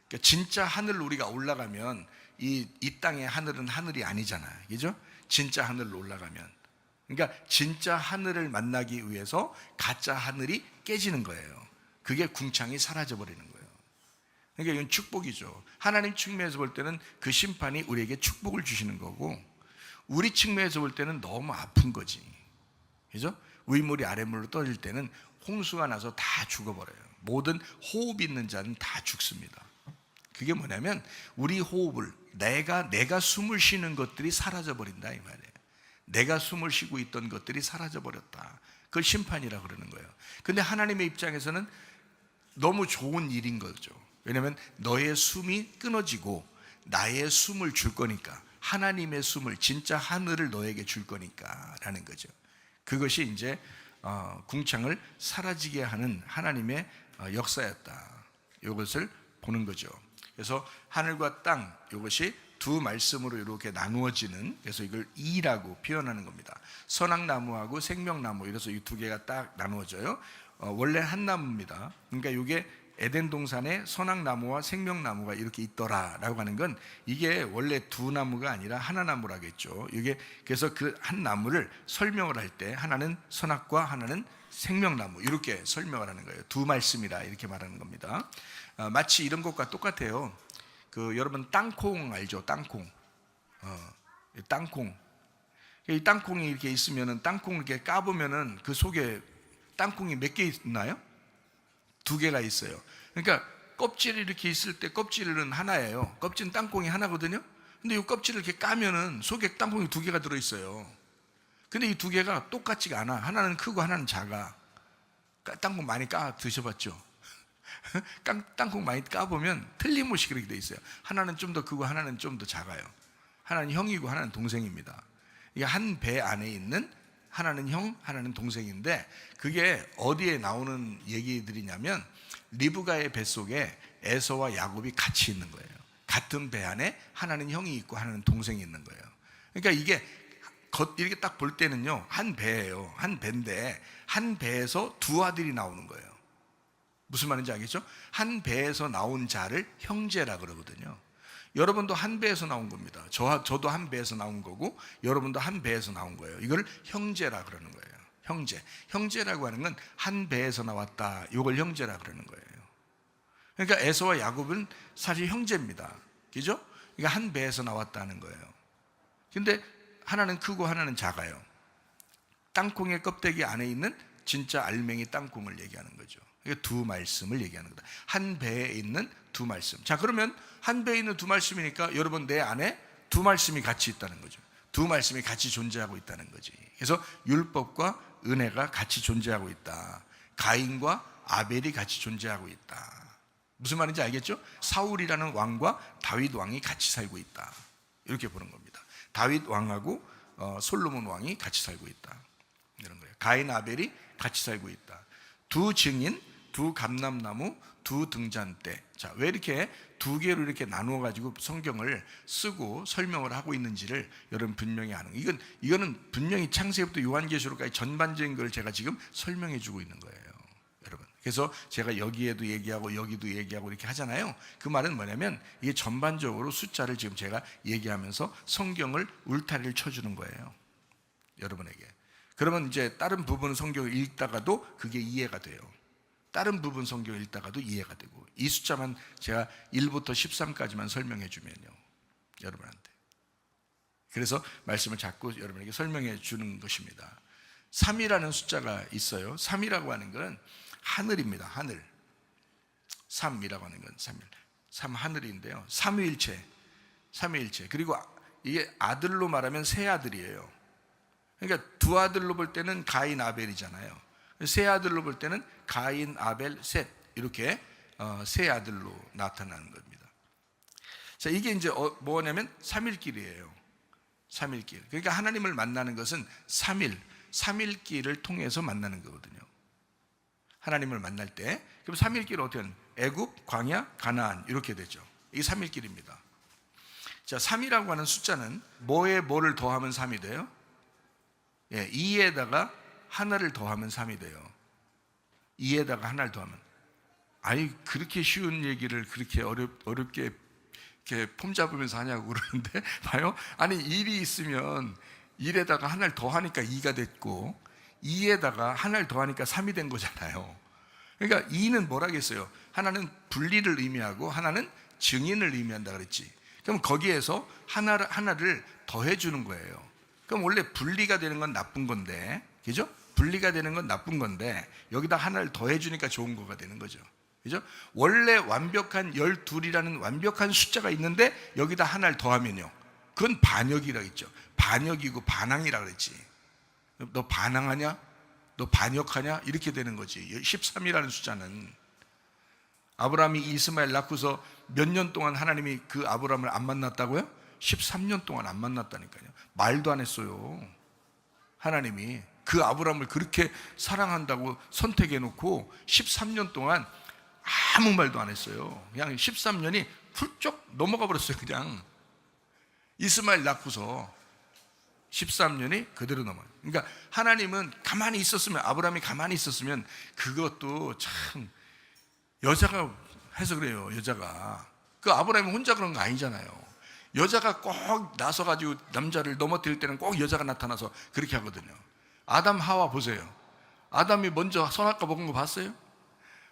그러니까 진짜 하늘로 우리가 올라가면 이 땅의 하늘은 하늘이 아니잖아요. 그죠? 진짜 하늘로 올라가면. 그러니까 진짜 하늘을 만나기 위해서 가짜 하늘이 깨지는 거예요. 그게 궁창이 사라져버리는 거예요. 그러니까 이건 축복이죠. 하나님 측면에서 볼 때는 그 심판이 우리에게 축복을 주시는 거고, 우리 측면에서 볼 때는 너무 아픈 거지. 그죠? 위물이 아랫물로 떨어질 때는 홍수가 나서 다 죽어버려요. 모든 호흡 있는 자는 다 죽습니다. 그게 뭐냐면 우리 호흡을, 내가 숨을 쉬는 것들이 사라져버린다 이 말이에요. 내가 숨을 쉬고 있던 것들이 사라져버렸다. 그걸 심판이라고 그러는 거예요. 근데 하나님의 입장에서는 너무 좋은 일인 거죠. 왜냐하면 너의 숨이 끊어지고 나의 숨을 줄 거니까, 하나님의 숨을, 진짜 하늘을 너에게 줄 거니까 라는 거죠. 그것이 이제 궁창을 사라지게 하는 하나님의 역사였다, 이것을 보는 거죠. 그래서 하늘과 땅, 이것이 두 말씀으로 이렇게 나누어지는, 그래서 이걸 이라고 표현하는 겁니다. 선악나무하고 생명나무, 이래서 이 두 개가 딱 나누어져요. 원래 한 나무입니다. 그러니까 이게 에덴 동산에 선악나무와 생명나무가 이렇게 있더라라고 하는 건, 이게 원래 두 나무가 아니라 하나 나무라겠죠. 이게 그래서 그 한 나무를 설명을 할 때 하나는 선악과 하나는 생명나무, 이렇게 설명을 하는 거예요. 두 말씀이라 이렇게 말하는 겁니다. 마치 이런 것과 똑같아요. 여러분 땅콩 알죠? 땅콩. 땅콩. 이 땅콩이 이렇게 있으면은, 땅콩을 이렇게 까보면은 그 속에 땅콩이 몇 개 있나요? 두 개가 있어요. 그러니까 껍질이 이렇게 있을 때 껍질은 하나예요. 껍질은 땅콩이 하나거든요. 근데 이 껍질을 이렇게 까면은 속에 땅콩이 두 개가 들어있어요. 근데 이 두 개가 똑같지가 않아. 하나는 크고 하나는 작아. 땅콩 많이 까 드셔봤죠? 땅콩 많이 까보면 틀림없이 그렇게 돼 있어요. 하나는 좀 더 크고 하나는 좀 더 작아요. 하나는 형이고 하나는 동생입니다. 이게 한 배 안에 있는, 하나는 형, 하나는 동생인데, 그게 어디에 나오는 얘기들이냐면 리브가의 뱃속에 에서와 야곱이 같이 있는 거예요. 같은 배 안에 하나는 형이 있고 하나는 동생이 있는 거예요. 그러니까 이게 이렇게 딱 볼 때는요, 한 배예요. 한 배인데 한 배에서 두 아들이 나오는 거예요. 무슨 말인지 알겠죠? 한 배에서 나온 자를 형제라 그러거든요. 여러분도 한 배에서 나온 겁니다. 저도 한 배에서 나온 거고 여러분도 한 배에서 나온 거예요. 이걸 형제라 그러는 거예요. 형제라고 하는 건 한 배에서 나왔다, 이걸 형제라 그러는 거예요. 그러니까 에서와 야곱은 사실 형제입니다. 그죠? 그러니까 한 배에서 나왔다는 거예요. 근데 하나는 크고 하나는 작아요. 땅콩의 껍데기 안에 있는 진짜 알맹이 땅콩을 얘기하는 거죠. 두 말씀을 얘기하는 거다. 한 배에 있는 두 말씀. 자, 그러면 한 배에 있는 두 말씀이니까 여러분 내 안에 두 말씀이 같이 있다는 거죠. 두 말씀이 같이 존재하고 있다는 거지. 그래서 율법과 은혜가 같이 존재하고 있다. 가인과 아벨이 같이 존재하고 있다. 무슨 말인지 알겠죠? 사울이라는 왕과 다윗 왕이 같이 살고 있다, 이렇게 보는 겁니다. 다윗 왕하고 솔로몬 왕이 같이 살고 있다, 이런 거예요. 가인 아벨이 같이 살고 있다. 두 증인, 두 감람나무, 두 등잔대. 자, 왜 이렇게 두 개로 이렇게 나누어 가지고 성경을 쓰고 설명을 하고 있는지를 여러분 분명히 아는 거예요. 이거는 분명히 창세기부터 요한계시록까지 전반적인 걸 제가 지금 설명해 주고 있는 거예요, 여러분. 그래서 제가 여기에도 얘기하고 여기도 얘기하고 이렇게 하잖아요. 그 말은 뭐냐면 이게 전반적으로 숫자를 지금 제가 얘기하면서 성경을 울타리를 쳐주는 거예요, 여러분에게. 그러면 이제 다른 부분 성경을 읽다가도 그게 이해가 돼요. 다른 부분 성경을 읽다가도 이해가 되고, 이 숫자만 제가 1부터 13까지만 설명해 주면요, 여러분한테. 그래서 말씀을 자꾸 여러분에게 설명해 주는 것입니다. 3이라는 숫자가 있어요. 3이라고 하는 건 하늘입니다. 하늘. 3이라고 하는 건 3일. 3 하늘인데요. 삼위일체. 그리고 이게 아들로 말하면 세 아들이에요. 그러니까 두 아들로 볼 때는 가인 아벨이잖아요. 세 아들로 볼 때는 가인 아벨 셋, 이렇게 세 아들로 나타나는 겁니다. 자, 이게 이제 뭐냐면 삼일길이에요. 삼일길. 그러니까 하나님을 만나는 것은 삼일길을 통해서 만나는 거거든요. 하나님을 만날 때. 그럼 삼일길은 어떻게 하는? 애굽, 광야, 가나안, 이렇게 되죠. 이게 삼일길입니다. 자, 3이라고 하는 숫자는 뭐에 뭐를 더하면 3이 돼요? 예, 2에다가 하나를 더하면 3이 돼요. 2에다가 하나를 더하면. 아니, 그렇게 쉬운 얘기를 그렇게 어렵게 이렇게 폼 잡으면서 하냐고 그러는데, 봐요. 아니, 1이 있으면 1에다가 하나를 더하니까 2가 됐고, 2에다가 하나를 더하니까 3이 된 거잖아요. 그러니까 2는 뭐라겠어요? 하나는 분리를 의미하고 하나는 증인을 의미한다 그랬지. 그럼 거기에서 하나를 더해주는 거예요. 그럼 원래 분리가 되는 건 나쁜 건데, 그죠? 분리가 되는 건 나쁜 건데 여기다 하나를 더해주니까 좋은 거가 되는 거죠, 그죠? 원래 완벽한 12이라는 완벽한 숫자가 있는데 여기다 하나를 더하면요, 그건 반역이라고 했죠. 반역이고 반항이라고 그랬지. 너 반항하냐? 너 반역하냐? 이렇게 되는 거지. 13이라는 숫자는. 아브라함이 이스마엘 낳고서 몇 년 동안 하나님이 그 아브라함을 안 만났다고요? 13년 동안 안 만났다니까요. 말도 안 했어요. 하나님이 그 아브라함을 그렇게 사랑한다고 선택해 놓고 13년 동안 아무 말도 안 했어요. 그냥 13년이 훌쩍 넘어가 버렸어요. 그냥 이스마엘 낳고서 13년이 그대로 넘어요. 그러니까 하나님은 가만히 있었으면, 아브라함이 가만히 있었으면, 그것도 참 여자가 해서 그래요. 여자가 그 아브라함이 혼자 그런 거 아니잖아요. 여자가 꼭 나서가지고 남자를 넘어뜨릴 때는 꼭 여자가 나타나서 그렇게 하거든요. 아담 하와 보세요. 아담이 먼저 선악과 먹은 거 봤어요?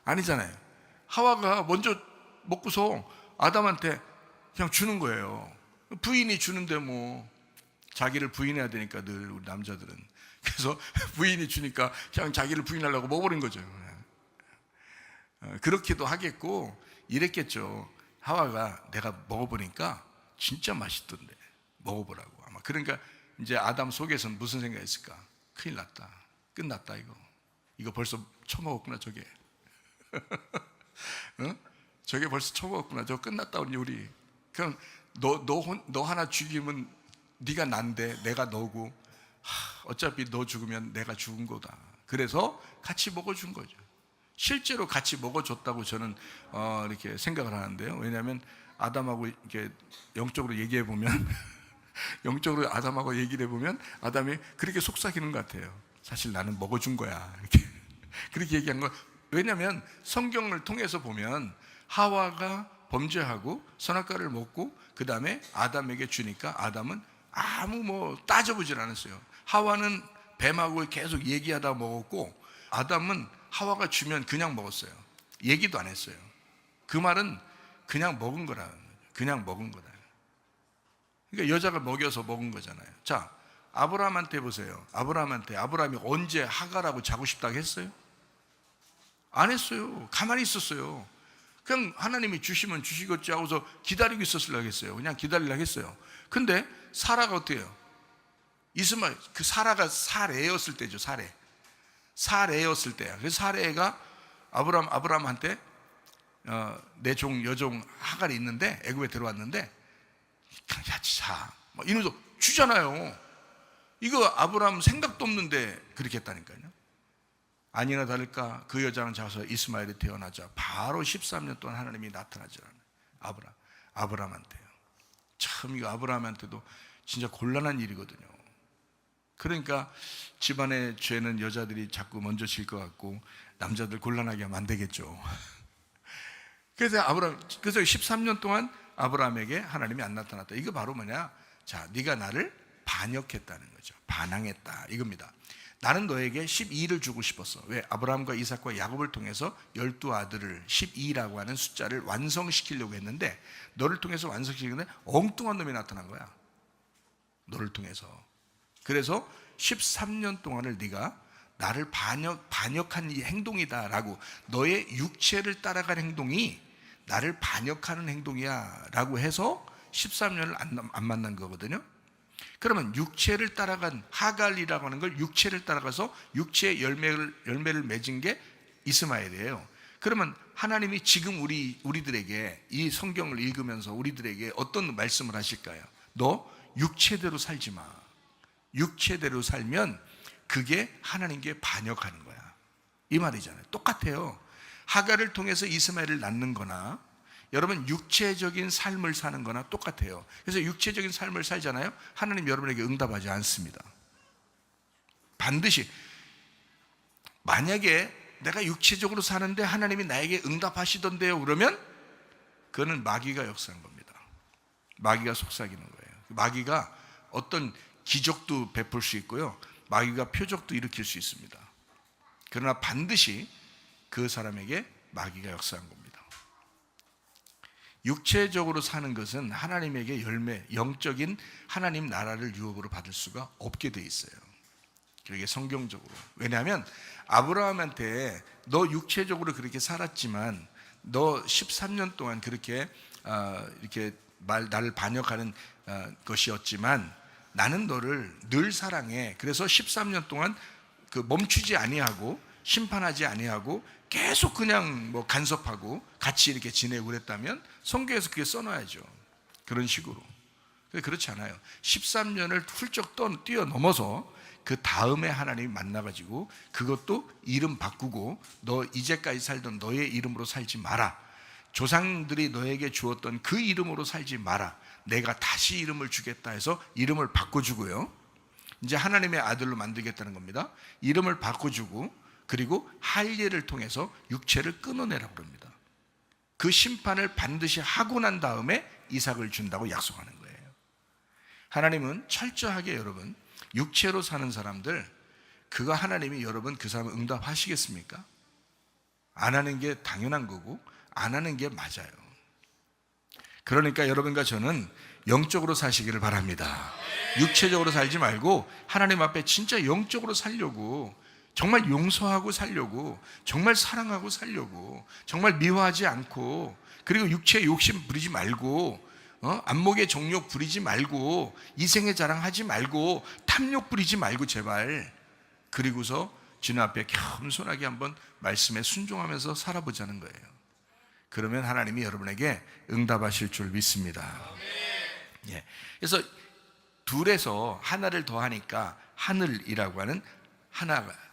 아니잖아요. 하와가 먼저 먹고서 아담한테 그냥 주는 거예요. 부인이 주는데 뭐 자기를 부인해야 되니까 늘 우리 남자들은. 그래서 부인이 주니까 그냥 자기를 부인하려고 먹어버린 거죠. 그렇게도 하겠고 이랬겠죠. 하와가 내가 먹어보니까 진짜 맛있던데 먹어보라고. 아마 그러니까 이제 아담 속에서는 무슨 생각했을까? 큰일 났다, 끝났다, 이거 벌써 처먹었구나 저게. 어? 저게 벌써 처먹었구나, 저거 끝났다 우리. 그럼 너 하나 죽이면 네가 난데 내가 너고, 어차피 너 죽으면 내가 죽은 거다. 그래서 같이 먹어준 거죠. 실제로 같이 먹어줬다고 저는 이렇게 생각을 하는데요. 왜냐하면 아담하고 이렇게 영적으로 얘기해 보면 영적으로 아담하고 얘기를 해보면 아담이 그렇게 속삭이는 것 같아요. 사실 나는 먹어준 거야, 이렇게 그렇게 얘기한 거. 왜냐하면 성경을 통해서 보면 하와가 범죄하고 선악과를 먹고 그 다음에 아담에게 주니까 아담은 아무 뭐 따져보질 않았어요. 하와는 뱀하고 계속 얘기하다 먹었고, 아담은 하와가 주면 그냥 먹었어요. 얘기도 안 했어요. 그 말은 그냥 먹은 거라, 그냥 먹은 거다. 그러니까 여자가 먹여서 먹은 거잖아요. 자, 아브라함한테 보세요. 아브라함이 언제 하갈하고 자고 싶다고 했어요? 안 했어요. 가만히 있었어요. 그냥 하나님이 주시면 주시겠지 하고서 기다리고 있었으려고 했어요. 그냥 기다리려고 했어요. 근데 사라가 어때요? 이스마엘, 그 사라가 사레였을 때죠. 사레였을 때야. 그래서 사레가 아브라함한테 내 종 여종 하갈이 있는데 애굽에 들어왔는데 같이 자 막 이러면서 주잖아요. 이거 아브라함 생각도 없는데 그렇게 했다니까요. 아니나 다를까 그 여자는 자서 이스마엘이 태어나자 바로 13년 동안 하나님이 나타나지 않아요. 아브라함한테요. 참 이거 아브라함한테도 진짜 곤란한 일이거든요. 그러니까 집안의 죄는 여자들이 자꾸 먼저 질 것 같고 남자들 곤란하게 하면 안 되겠죠. 그래서 13년 동안 아브라함에게 하나님이 안 나타났다. 이거 바로 뭐냐? 자, 네가 나를 반역했다는 거죠. 반항했다 이겁니다. 나는 너에게 12를 주고 싶었어. 왜? 아브라함과 이삭과 야곱을 통해서 12아들을 12라고 하는 숫자를 완성시키려고 했는데, 너를 통해서 완성시키는데 엉뚱한 놈이 나타난 거야. 너를 통해서. 그래서 13년 동안을 네가 나를 반역한 이 행동이다라고, 너의 육체를 따라간 행동이 나를 반역하는 행동이야 라고 해서 13년을 안 만난 거거든요. 그러면 육체를 따라간 하갈이라고 하는 걸 육체를 따라가서 육체의 열매를 맺은 게 이스마엘이에요. 그러면 하나님이 지금 우리들에게 이 성경을 읽으면서 우리들에게 어떤 말씀을 하실까요? 너 육체대로 살지 마. 육체대로 살면 그게 하나님께 반역하는 거야, 이 말이잖아요. 똑같아요. 하갈을 통해서 이스마엘을 낳는 거나 여러분 육체적인 삶을 사는 거나 똑같아요. 그래서 육체적인 삶을 살잖아요. 하나님 여러분에게 응답하지 않습니다. 반드시. 만약에 내가 육체적으로 사는데 하나님이 나에게 응답하시던데요 그러면 그거는 마귀가 역사한 겁니다. 마귀가 속삭이는 거예요. 마귀가 어떤 기적도 베풀 수 있고요, 마귀가 표적도 일으킬 수 있습니다. 그러나 반드시 그 사람에게 마귀가 역사한 겁니다. 육체적으로 사는 것은 하나님에게 영적인 하나님 나라를 유업으로 받을 수가 없게 돼 있어요. 그게 성경적으로. 왜냐하면 아브라함한테 너 육체적으로 그렇게 살았지만 너 13년 동안 그렇게 이렇게 나를 반역하는 것이었지만 나는 너를 늘 사랑해. 그래서 13년 동안 그 멈추지 아니하고 심판하지 아니하고 계속 그냥 뭐 간섭하고 같이 이렇게 지내고 그랬다면 성경에서 그게 써놔야죠. 그런 식으로. 그렇지 않아요. 13년을 훌쩍 뛰어넘어서 그 다음에 하나님이 만나가지고 그것도 이름 바꾸고 너 이제까지 살던 너의 이름으로 살지 마라. 조상들이 너에게 주었던 그 이름으로 살지 마라. 내가 다시 이름을 주겠다 해서 이름을 바꿔주고요. 이제 하나님의 아들로 만들겠다는 겁니다. 이름을 바꿔주고 그리고 할례를 통해서 육체를 끊어내라고 합니다. 그 심판을 반드시 하고 난 다음에 이삭을 준다고 약속하는 거예요. 하나님은 철저하게 여러분 육체로 사는 사람들 그거 하나님이 여러분 그 사람 응답하시겠습니까? 안 하는 게 당연한 거고 안 하는 게 맞아요. 그러니까 여러분과 저는 영적으로 사시기를 바랍니다. 육체적으로 살지 말고 하나님 앞에 진짜 영적으로 살려고, 정말 용서하고 살려고, 정말 사랑하고 살려고, 정말 미워하지 않고, 그리고 육체에 욕심 부리지 말고, 안목의 정욕 부리지 말고, 이생의 자랑하지 말고, 탐욕 부리지 말고 제발. 그리고서 주님 앞에 겸손하게 한번 말씀에 순종하면서 살아보자는 거예요. 그러면 하나님이 여러분에게 응답하실 줄 믿습니다. 예. 그래서 둘에서 하나를 더하니까 하늘이라고 하는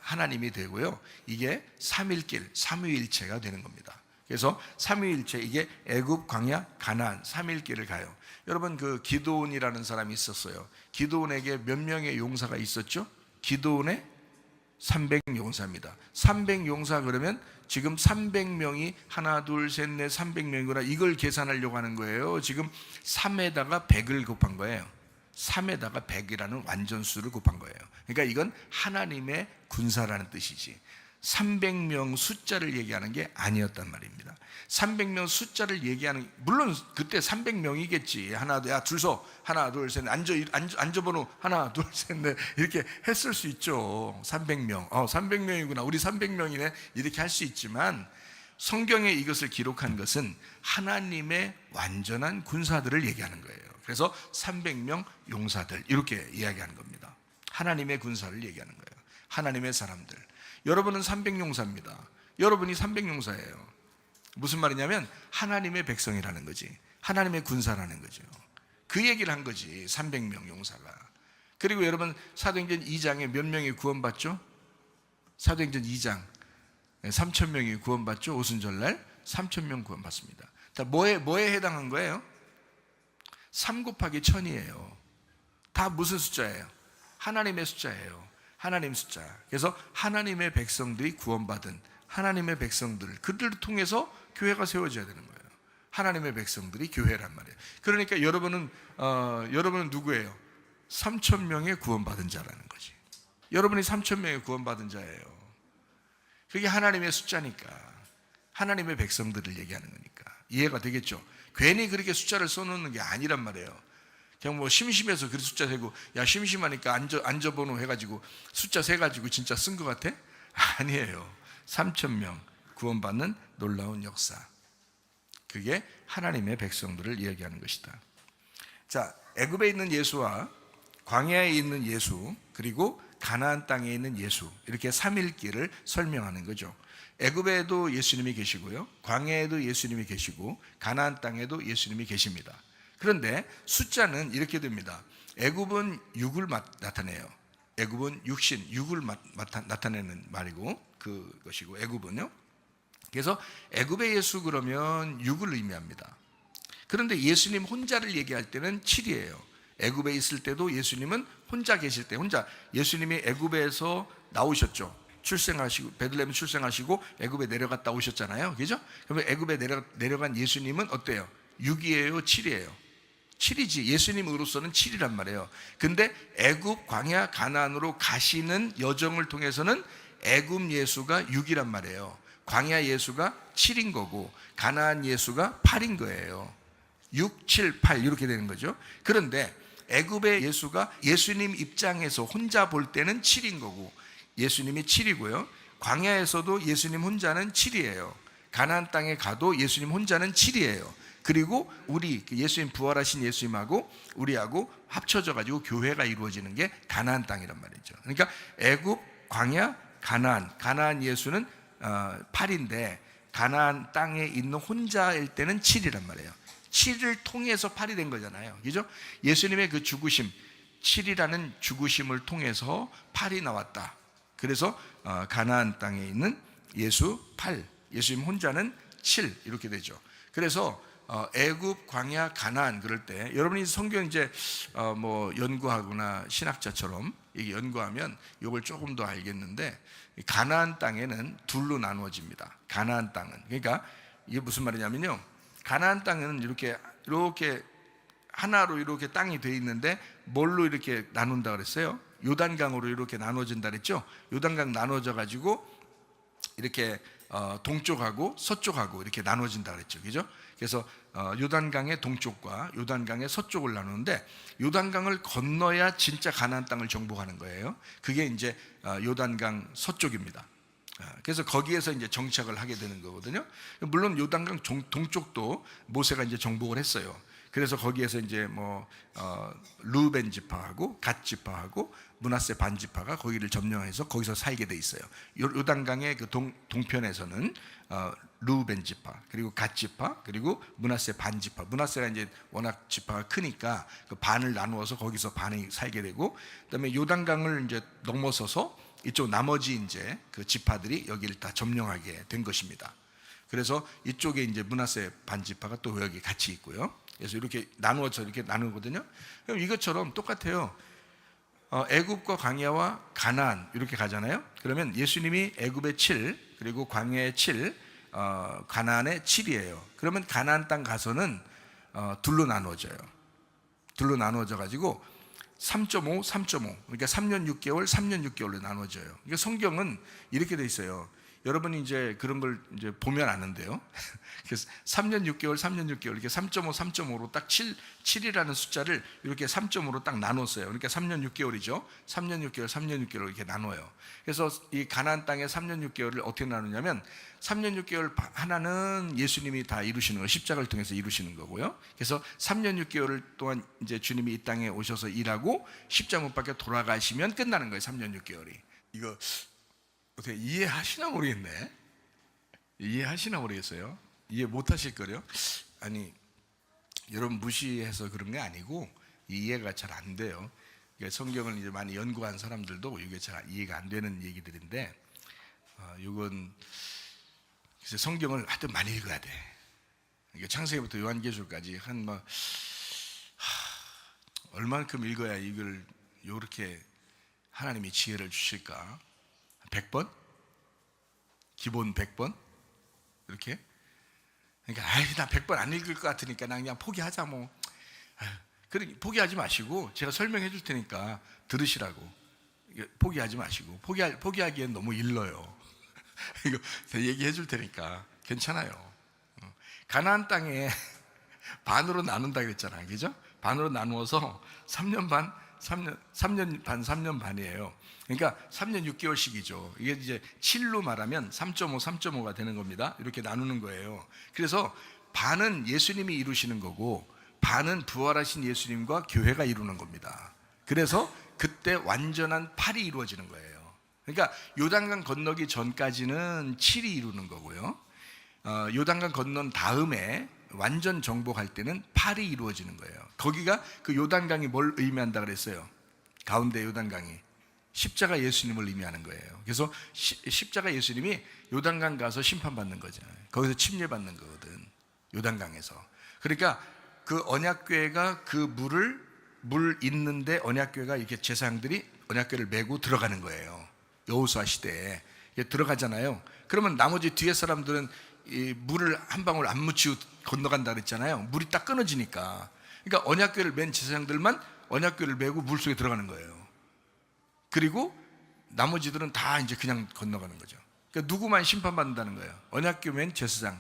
하나님이 되고요. 이게 삼일길, 삼위일체가 되는 겁니다. 그래서 삼위일체, 이게 애굽, 광야, 가나안 삼일길을 가요. 여러분 그 기드온이라는 사람이 있었어요. 기드온에게 몇 명의 용사가 있었죠? 기드온의 300용사입니다. 300용사 그러면 지금 300명이 하나 둘 셋 넷 300명이구나 이걸 계산하려고 하는 거예요. 지금 3에다가 100을 곱한 거예요. 3에다가 100이라는 완전수를 곱한 거예요. 그러니까 이건 하나님의 군사라는 뜻이지 300명 숫자를 얘기하는 게 아니었단 말입니다. 300명 숫자를 얘기하는, 물론 그때 300명이겠지. 야, 줄 서. 하나, 둘, 셋, 앉아번호 하나, 둘, 셋, 넷 이렇게 했을 수 있죠. 300명. 300명이구나. 우리 300명이네. 이렇게 할 수 있지만 성경에 이것을 기록한 것은 하나님의 완전한 군사들을 얘기하는 거예요. 그래서 300명 용사들 이렇게 이야기하는 겁니다. 하나님의 군사를 얘기하는 거예요. 하나님의 사람들. 여러분은 300용사입니다. 여러분이 300용사예요. 무슨 말이냐면 하나님의 백성이라는 거지. 하나님의 군사라는 거죠. 그 얘기를 한 거지. 300명 용사가. 그리고 여러분 사도행전 2장에 몇 명이 구원받죠? 사도행전 2장 3,000명이 구원받죠. 오순절날 3,000명 구원받습니다. 다 뭐에 해당한 거예요? 3 곱하기 1000이에요. 다 무슨 숫자예요? 하나님의 숫자예요. 하나님 숫자. 그래서 하나님의 백성들이 구원받은 하나님의 백성들, 그들을 통해서 교회가 세워져야 되는 거예요. 하나님의 백성들이 교회란 말이에요. 그러니까 여러분은 누구예요? 3,000명의 구원받은 자라는 거지. 여러분이 3,000명의 구원받은 자예요. 그게 하나님의 숫자니까, 하나님의 백성들을 얘기하는 거니까 이해가 되겠죠? 괜히 그렇게 숫자를 써놓는 게 아니란 말이에요. 그냥 뭐 심심해서 그 숫자 세고, 야 심심하니까 앉아번호 해가지고 숫자 세가지고 진짜 쓴 것 같아? 아니에요. 3,000명 구원받는 놀라운 역사. 그게 하나님의 백성들을 이야기하는 것이다. 자, 애굽에 있는 예수와 광야에 있는 예수, 그리고 가나안 땅에 있는 예수, 이렇게 삼일길을 설명하는 거죠. 애굽에도 예수님이 계시고요, 광야에도 예수님이 계시고, 가나안 땅에도 예수님이 계십니다. 그런데 숫자는 이렇게 됩니다. 애굽은 육을 나타내요. 애굽은 육신, 육을 나타내는 말이고, 그것이고, 애굽은요. 그래서 애굽의 예수 그러면 육을 의미합니다. 그런데 예수님 혼자를 얘기할 때는 7이에요. 애굽에 있을 때도 예수님은 혼자 계실 때, 예수님이 애굽에서 나오셨죠. 출생하시고, 베들레헴 출생하시고 애굽에 내려갔다 오셨잖아요. 그죠? 그러면 애굽에 내려간 예수님은 어때요? 6이에요? 7이에요? 7이지. 예수님으로서는 7이란 말이에요. 근데 애굽, 광야, 가나안으로 가시는 여정을 통해서는 애굽 예수가 6이란 말이에요. 광야 예수가 7인 거고, 가나안 예수가 8인 거예요. 6, 7, 8 이렇게 되는 거죠. 그런데 애굽의 예수가 예수님 입장에서 혼자 볼 때는 7인 거고, 예수님이 7이고요. 광야에서도 예수님 혼자는 7이에요. 가나안 땅에 가도 예수님 혼자는 7이에요. 그리고 우리 예수님, 부활하신 예수님하고 우리하고 합쳐져 가지고 교회가 이루어지는 게 가나안 땅이란 말이죠. 그러니까 애굽, 광야, 가나안 예수는 8인데 가나안 땅에 있는 혼자일 때는 7이란 말이에요. 7을 통해서 8이 된 거잖아요. 그죠? 예수님의 그 죽으심, 7이라는 죽으심을 통해서 8이 나왔다. 그래서 가나안 땅에 있는 예수 8, 예수님 혼자는 7 이렇게 되죠. 그래서 애굽, 광야, 가나안 그럴 때 여러분이 성경 이제 뭐 연구하거나 신학자처럼 이게 연구하면 이걸 조금 더 알겠는데, 가나안 땅에는 둘로 나누어집니다. 가나안 땅은, 그러니까 이게 무슨 말이냐면요, 가나안 땅은 이렇게 하나로 이렇게 땅이 돼 있는데 뭘로 이렇게 나눈다 그랬어요? 요단강으로 이렇게 나눠진다 그랬죠. 요단강 나눠져 가지고 이렇게 동쪽하고 서쪽하고 이렇게 나눠진다 그랬죠. 그죠? 그래서 요단강의 동쪽과 요단강의 서쪽을 나누는데, 요단강을 건너야 진짜 가나안 땅을 정복하는 거예요. 그게 이제 요단강 서쪽입니다. 그래서 거기에서 이제 정착을 하게 되는 거거든요. 물론 요단강 동쪽도 모세가 이제 정복을 했어요. 그래서 거기에서 이제 뭐 르우벤 지파하고 갓 지파하고 므낫세 반 지파가 거기를 점령해서 거기서 살게 돼 있어요. 요단강의 그 동편에서는 르우벤 지파, 그리고 갓 지파, 그리고 므낫세 반 지파. 므낫세가 이제 워낙 지파가 크니까 그 반을 나누어서 거기서 반이 살게 되고, 그다음에 요단강을 이제 넘어서서 이쪽 나머지 이제 그 지파들이 여기를 다 점령하게 된 것입니다. 그래서 이쪽에 이제 므낫세 반 지파가 또 여기 같이 있고요. 그래서 이렇게 나누어서 이렇게 나누거든요. 그럼 이것처럼 똑같아요. 애굽과 광야와 가나안 이렇게 가잖아요. 그러면 예수님이 애굽의 7, 그리고 광야의 7, 가나안의 7이에요. 그러면 가나안 땅 가서는 둘로 나누어져요. 둘로 나누어져 가지고 3.5, 3.5, 그러니까 3년 6개월, 3년 6개월로 나눠져요. 그러니까 성경은 이렇게 돼 있어요. 여러분이 이제 그런 걸 이제 보면 아는데요. 그래서 3년 6개월, 3년 6개월 이렇게 3.5, 3.5로 딱 7이라는 숫자를 이렇게 3.5로 딱 나눴어요. 그러니까 3년 6개월이죠. 3년 6개월, 3년 6개월 이렇게 나눠요. 그래서 이 가나안 땅의 3년 6개월을 어떻게 나누냐면, 3년 6개월 하나는 예수님이 다 이루시는 거예요. 십자가를 통해서 이루시는 거고요. 그래서 3년 6개월 동안 이제 주님이 이 땅에 오셔서 일하고 십자가 못 박혀 돌아가시면 끝나는 거예요. 3년 6개월이. 이거 어떻게 이해하시나 모르겠네. 이해하시나 모르겠어요. 이해 못하실 거래요. 아니, 여러분 무시해서 그런 게 아니고 이해가 잘 안 돼요. 성경을 이제 많이 연구한 사람들도 이게 잘 이해가 안 되는 얘기들인데, 이건 그래서 성경을 하여튼 많이 읽어야 돼. 창세기부터 요한계시록까지 한 얼만큼 읽어야 이걸 이렇게 하나님이 지혜를 주실까? 100번? 기본 100번? 이렇게? 그러니까 나 100번 안 읽을 것 같으니까 나 그냥 포기하자 뭐. 그러니 포기하지 마시고 제가 설명해 줄 테니까 들으시라고. 포기하지 마시고. 포기하기엔 너무 일러요. 이거 얘기해 줄 테니까 괜찮아요. 가나안 땅에 반으로 나눈다 그랬잖아요. 그죠? 반으로 나누어서 3년 반, 3년 반이에요. 그러니까 3년 6개월씩이죠. 이게 이제 7로 말하면 3.5, 3.5가 되는 겁니다. 이렇게 나누는 거예요. 그래서 반은 예수님이 이루시는 거고, 반은 부활하신 예수님과 교회가 이루는 겁니다. 그래서 그때 완전한 8이 이루어지는 거예요. 그러니까 요단강 건너기 전까지는 7이 이루는 거고요. 요단강 건넌 다음에 완전 정복할 때는 8이 이루어지는 거예요. 거기가 그 요단강이 뭘 의미한다 그랬어요? 가운데 요단강이 십자가 예수님을 의미하는 거예요. 그래서 십자가 예수님이 요단강 가서 심판받는 거잖아요. 거기서 침례받는 거거든, 요단강에서. 그러니까 그 언약궤가 그 물 있는데 언약궤가 이렇게 제사장들이 언약궤를 메고 들어가는 거예요. 여호수아 시대에 들어가잖아요. 그러면 나머지 뒤에 사람들은 이 물을 한 방울 안 묻히고 건너간다 그랬잖아요. 물이 딱 끊어지니까. 그러니까 언약궤를 맨 제사장들만 언약궤를 메고 물 속에 들어가는 거예요. 그리고 나머지들은 다 이제 그냥 건너가는 거죠. 그러니까 누구만 심판받는다는 거예요? 언약궤 맨 제사장,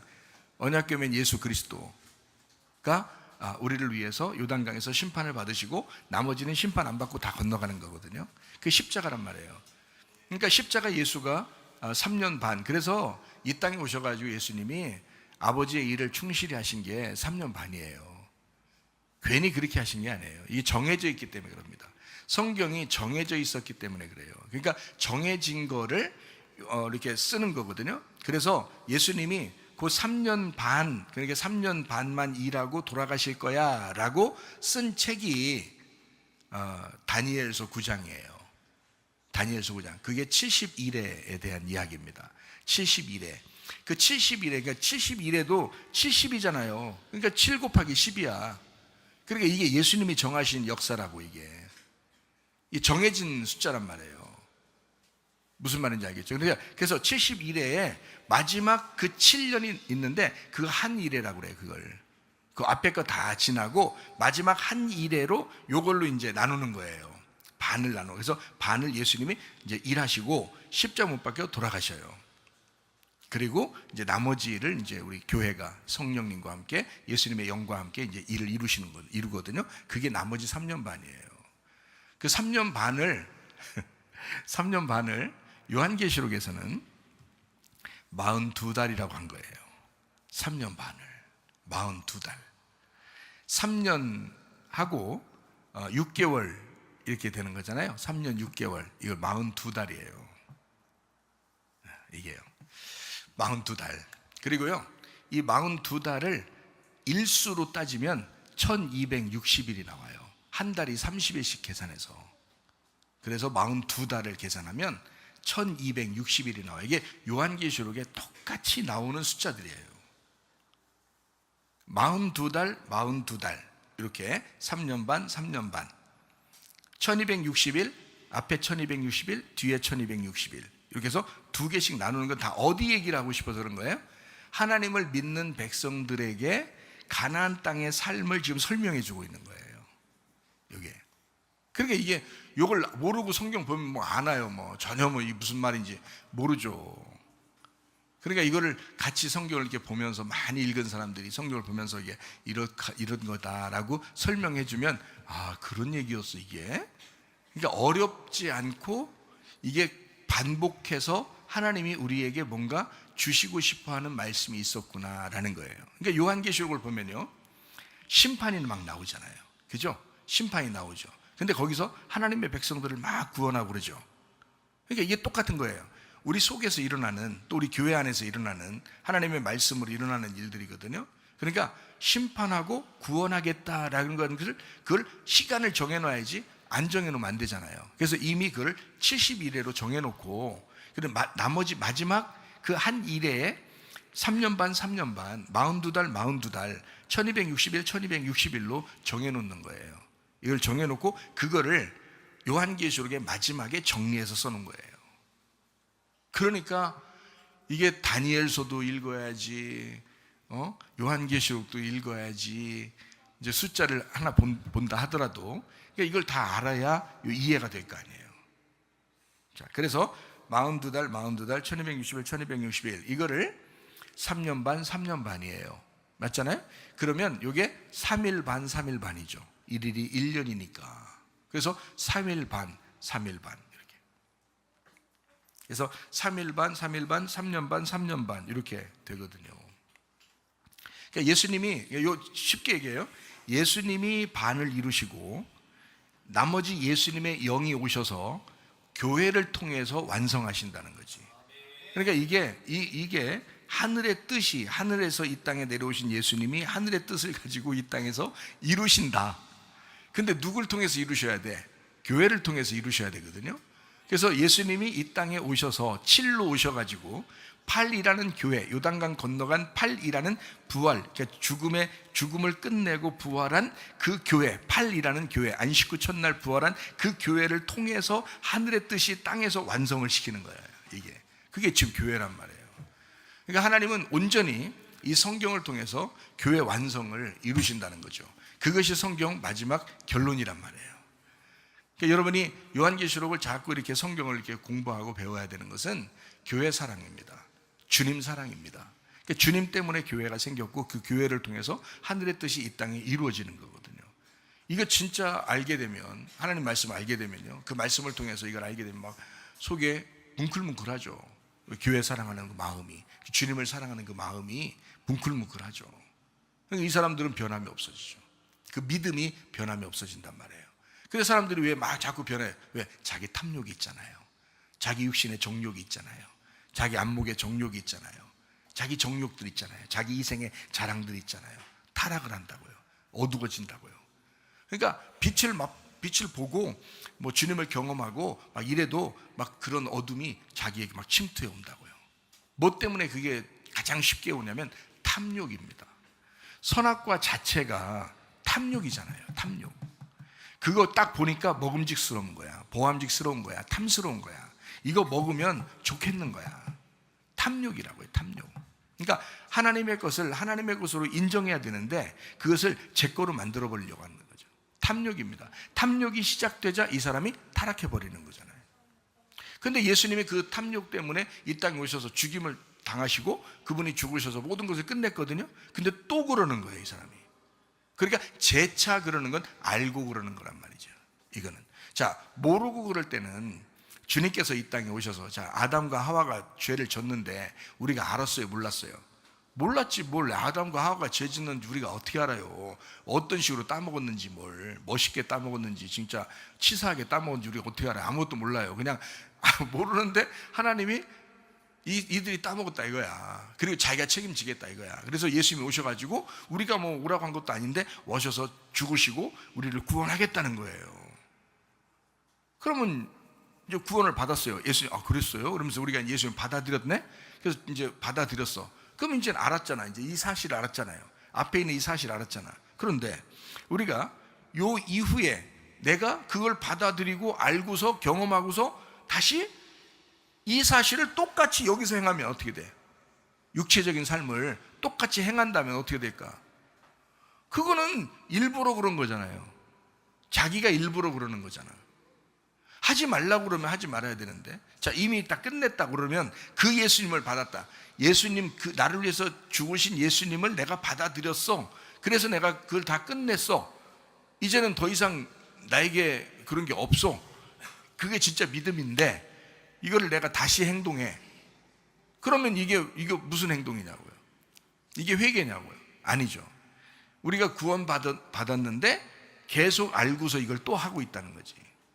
언약궤 맨 예수 그리스도가 우리를 위해서 요단강에서 심판을 받으시고 나머지는 심판 안 받고 다 건너가는 거거든요. 그게 십자가란 말이에요. 그러니까 십자가 예수가 3년 반, 그래서 이 땅에 오셔가지고 예수님이 아버지의 일을 충실히 하신 게 3년 반이에요. 괜히 그렇게 하신 게 아니에요. 이게 정해져 있기 때문에 그럽니다. 성경이 정해져 있었기 때문에 그래요. 그러니까 정해진 거를 이렇게 쓰는 거거든요. 그래서 예수님이 그 3년 반, 그러니까 3년 반만 일하고 돌아가실 거야 라고 쓴 책이 다니엘서 9장이에요. 다니엘서 9장. 그게 71회에 대한 이야기입니다. 71회. 그 71회, 그러니까 71회도 70이잖아요. 그러니까 7 곱하기 10이야. 그러니까 이게 예수님이 정하신 역사라고, 이게 정해진 숫자란 말이에요. 무슨 말인지 알겠죠? 그래서 71회에 마지막 그 7년이 있는데 그 한 일회라고 그래요. 그걸 그 앞에 거 다 지나고 마지막 한 일회로 요걸로 이제 나누는 거예요. 반을 나눠. 그래서 반을 예수님이 이제 일하시고 십자가 못 박혀 돌아가셔요. 그리고 이제 나머지를 이제 우리 교회가 성령님과 함께 예수님의 영과 함께 이제 일을 이루거든요. 그게 나머지 3년 반이에요. 그 3년 반을 3년 반을 요한계시록에서는 42달이라고 한 거예요. 3년 반을 42달. 3년 하고 6개월 이렇게 되는 거잖아요. 3년 6개월. 이걸 42달이에요. 이게요. 42달. 그리고요, 이 42달을 일수로 따지면 1260일이 나와요. 한 달이 30일씩 계산해서. 그래서 42달을 계산하면 1260일이 나와요. 이게 요한계시록에 똑같이 나오는 숫자들이에요. 42달, 42달. 이렇게 3년 반, 3년 반. 1260일, 앞에 1260일, 뒤에 1260일. 이렇게 해서 두 개씩 나누는 건 다 어디 얘기를 하고 싶어서 그런 거예요? 하나님을 믿는 백성들에게 가나안 땅의 삶을 지금 설명해 주고 있는 거예요. 이게. 그러니까 이게 이걸 모르고 성경 보면 뭐 아나요? 뭐 전혀 뭐 이 무슨 말인지 모르죠. 그러니까 이거를 같이 성경을 이렇게 보면서 많이 읽은 사람들이 성경을 보면서 이게 이런 거다라고 설명해 주면 아, 그런 얘기였어 이게. 그러니까 어렵지 않고 이게 반복해서 하나님이 우리에게 뭔가 주시고 싶어하는 말씀이 있었구나라는 거예요. 그러니까 요한계시록을 보면요, 심판이 막 나오잖아요. 그죠? 심판이 나오죠. 근데 거기서 하나님의 백성들을 막 구원하고 그러죠. 그러니까 이게 똑같은 거예요. 우리 속에서 일어나는, 또 우리 교회 안에서 일어나는 하나님의 말씀으로 일어나는 일들이거든요. 그러니까 심판하고 구원하겠다라는 것을 그걸 시간을 정해놔야지 안 정해놓으면 안 되잖아요. 그래서 이미 그걸 71회로 정해놓고 나머지 마지막 그 한 일회에 3년 반, 3년 반, 42달, 42달, 1260일, 1260일로 정해놓는 거예요. 이걸 정해놓고 그거를 요한계시록의 마지막에 정리해서 써놓은 거예요. 그러니까 이게 다니엘서도 읽어야지, 요한계시록도 읽어야지, 이제 숫자를 하나 본다 하더라도 그러니까 이걸 다 알아야 이해가 될 거 아니에요. 자, 그래서 42달, 42달, 1260일, 1260일 이거를 3년 반, 3년 반이에요. 맞잖아요? 그러면 이게 3일 반, 3일 반이죠. 1일이 1년이니까. 그래서 3일 반, 3일 반 이렇게. 그래서 3일 반, 3일 반, 3년 반, 3년 반 이렇게 되거든요. 그러니까 예수님이, 쉽게 얘기해요. 예수님이 반을 이루시고 나머지 예수님의 영이 오셔서 교회를 통해서 완성하신다는 거지. 그러니까 이게 하늘의 뜻이, 하늘에서 이 땅에 내려오신 예수님이 하늘의 뜻을 가지고 이 땅에서 이루신다. 근데 누굴 통해서 이루셔야 돼? 교회를 통해서 이루셔야 되거든요. 그래서 예수님이 이 땅에 오셔서 7로 오셔가지고 8이라는 교회, 요단강 건너간 8이라는 부활, 그러니까 죽음을 끝내고 부활한 그 교회, 8이라는 교회, 안식 후 첫날 부활한 그 교회를 통해서 하늘의 뜻이 땅에서 완성을 시키는 거예요. 그게 지금 교회란 말이에요. 그러니까 하나님은 온전히 이 성경을 통해서 교회 완성을 이루신다는 거죠. 그것이 성경 마지막 결론이란 말이에요. 그러니까 여러분이 요한계시록을 자꾸 이렇게 성경을 이렇게 공부하고 배워야 되는 것은 교회 사랑입니다. 주님 사랑입니다. 그러니까 주님 때문에 교회가 생겼고 그 교회를 통해서 하늘의 뜻이 이 땅에 이루어지는 거거든요. 이거 진짜 알게 되면, 하나님 말씀을 알게 되면요, 그 말씀을 통해서 이걸 알게 되면 막 속에 뭉클뭉클하죠. 교회 사랑하는 그 마음이, 주님을 사랑하는 그 마음이 뭉클뭉클하죠. 그러니까 이 사람들은 변함이 없어지죠. 그 믿음이 변함이 없어진단 말이에요. 그래서 사람들이 왜 막 자꾸 변해? 왜? 자기 탐욕이 있잖아요. 자기 육신의 정욕이 있잖아요. 자기 안목의 정욕이 있잖아요. 자기 정욕들 있잖아요. 자기 이생의 자랑들 있잖아요. 타락을 한다고요. 어두워진다고요. 그러니까 빛을 보고 뭐 주님을 경험하고 막 이래도 막 그런 어둠이 자기에게 막 침투해 온다고요. 뭐 때문에 그게 가장 쉽게 오냐면 탐욕입니다. 선악과 자체가 탐욕이잖아요. 탐욕. 그거 딱 보니까 먹음직스러운 거야. 보암직스러운 거야. 탐스러운 거야. 이거 먹으면 좋겠는 거야. 탐욕이라고요. 탐욕. 그러니까 하나님의 것을 하나님의 것으로 인정해야 되는데 그것을 제 거로 만들어 버리려고 하는 거죠. 탐욕입니다. 탐욕이 시작되자 이 사람이 타락해 버리는 거잖아요. 그런데 예수님이 그 탐욕 때문에 이 땅에 오셔서 죽임을 당하시고 그분이 죽으셔서 모든 것을 끝냈거든요. 근데 또 그러는 거예요, 이 사람이. 그러니까 재차 그러는 건 알고 그러는 거란 말이죠. 이거는. 자, 모르고 그럴 때는 주님께서 이 땅에 오셔서 자, 아담과 하와가 죄를 졌는데 우리가 알았어요, 몰랐어요? 몰랐지 뭘. 아담과 하와가 죄 짓는지 우리가 어떻게 알아요? 어떤 식으로 따먹었는지, 뭘 멋있게 따먹었는지, 진짜 치사하게 따먹었는지 우리가 어떻게 알아요? 아무것도 몰라요. 그냥 모르는데 하나님이 이들이 따먹었다 이거야. 그리고 자기가 책임지겠다 이거야. 그래서 예수님이 오셔가지고 우리가 뭐 오라고 한 것도 아닌데 오셔서 죽으시고 우리를 구원하겠다는 거예요. 그러면 이제 구원을 받았어요. 예수님, 그랬어요? 그러면서 우리가 예수님 받아들였네? 그래서 이제 받아들였어. 그럼 이제 알았잖아. 이제 이 사실을 알았잖아요. 앞에 있는 이 사실을 알았잖아. 그런데 우리가 요 이후에 내가 그걸 받아들이고 알고서 경험하고서 다시 이 사실을 똑같이 여기서 행하면 어떻게 돼? 육체적인 삶을 똑같이 행한다면 어떻게 될까? 그거는 일부러 그런 거잖아요. 자기가 일부러 그러는 거잖아. 하지 말라고 그러면 하지 말아야 되는데, 자, 이미 다 끝냈다 그러면 그 예수님을 받았다. 예수님, 그 나를 위해서 죽으신 예수님을 내가 받아들였어. 그래서 내가 그걸 다 끝냈어. 이제는 더 이상 나에게 그런 게 없어. 그게 진짜 믿음인데 이거를 내가 다시 행동해. 그러면 이게 무슨 행동이냐고요? 이게 회개냐고요? 아니죠. 우리가 구원 받았는데 계속 알고서 이걸 또 하고 있다는 거지.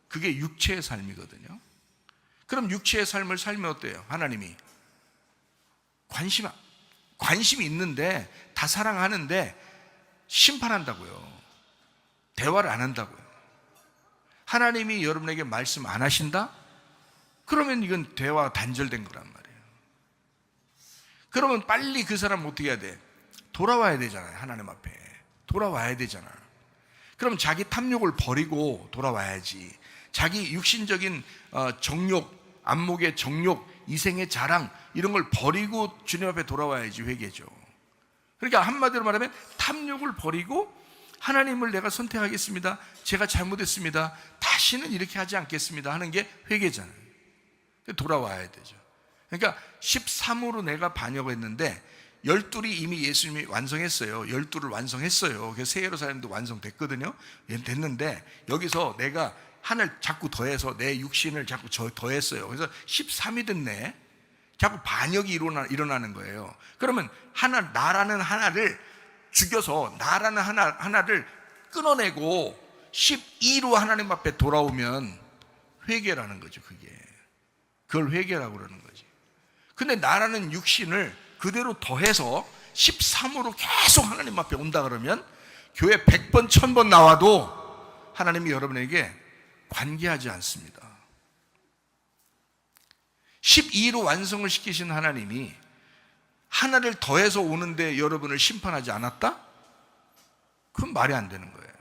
그게 육체의 삶이거든요. 그럼 육체의 삶을 살면 어때요? 하나님이 관심이 있는데 다 사랑하는데 심판한다고요. 대화를 안 한다고요. 하나님이 여러분에게 말씀 안 하신다? 그러면 이건 대화가 단절된 거란 말이에요. 그러면 빨리 그 사람 어떻게 해야 돼? 돌아와야 되잖아요. 하나님 앞에 돌아와야 되잖아요. 그럼 자기 탐욕을 버리고 돌아와야지. 자기 육신적인 정욕, 안목의 정욕, 이생의 자랑 이런 걸 버리고 주님 앞에 돌아와야지. 회개죠. 그러니까 한마디로 말하면 탐욕을 버리고 하나님을 내가 선택하겠습니다. 제가 잘못했습니다. 다시는 이렇게 하지 않겠습니다 하는 게 회개잖아요. 돌아와야 되죠. 그러니까 13호로 내가 반역했는데 12이 이미 예수님이 완성했어요. 12를 완성했어요. 그래서 새 예루살렘도 완성됐거든요. 됐는데 여기서 내가 하나를 자꾸 더해서 내 육신을 자꾸 더했어요. 그래서 13이 됐네. 자꾸 반역이 일어나는 거예요. 그러면 나라는 하나를 죽여서 나라는 하나를 끊어내고 12로 하나님 앞에 돌아오면 회개라는 거죠. 그걸 회개라고 그러는 거지. 근데 나라는 육신을 그대로 더해서 13으로 계속 하나님 앞에 온다 그러면 교회 100번 1000번 나와도 하나님이 여러분에게 관계하지 않습니다. 12로 완성을 시키신 하나님이 하나를 더해서 오는데 여러분을 심판하지 않았다? 그건 말이 안 되는 거예요.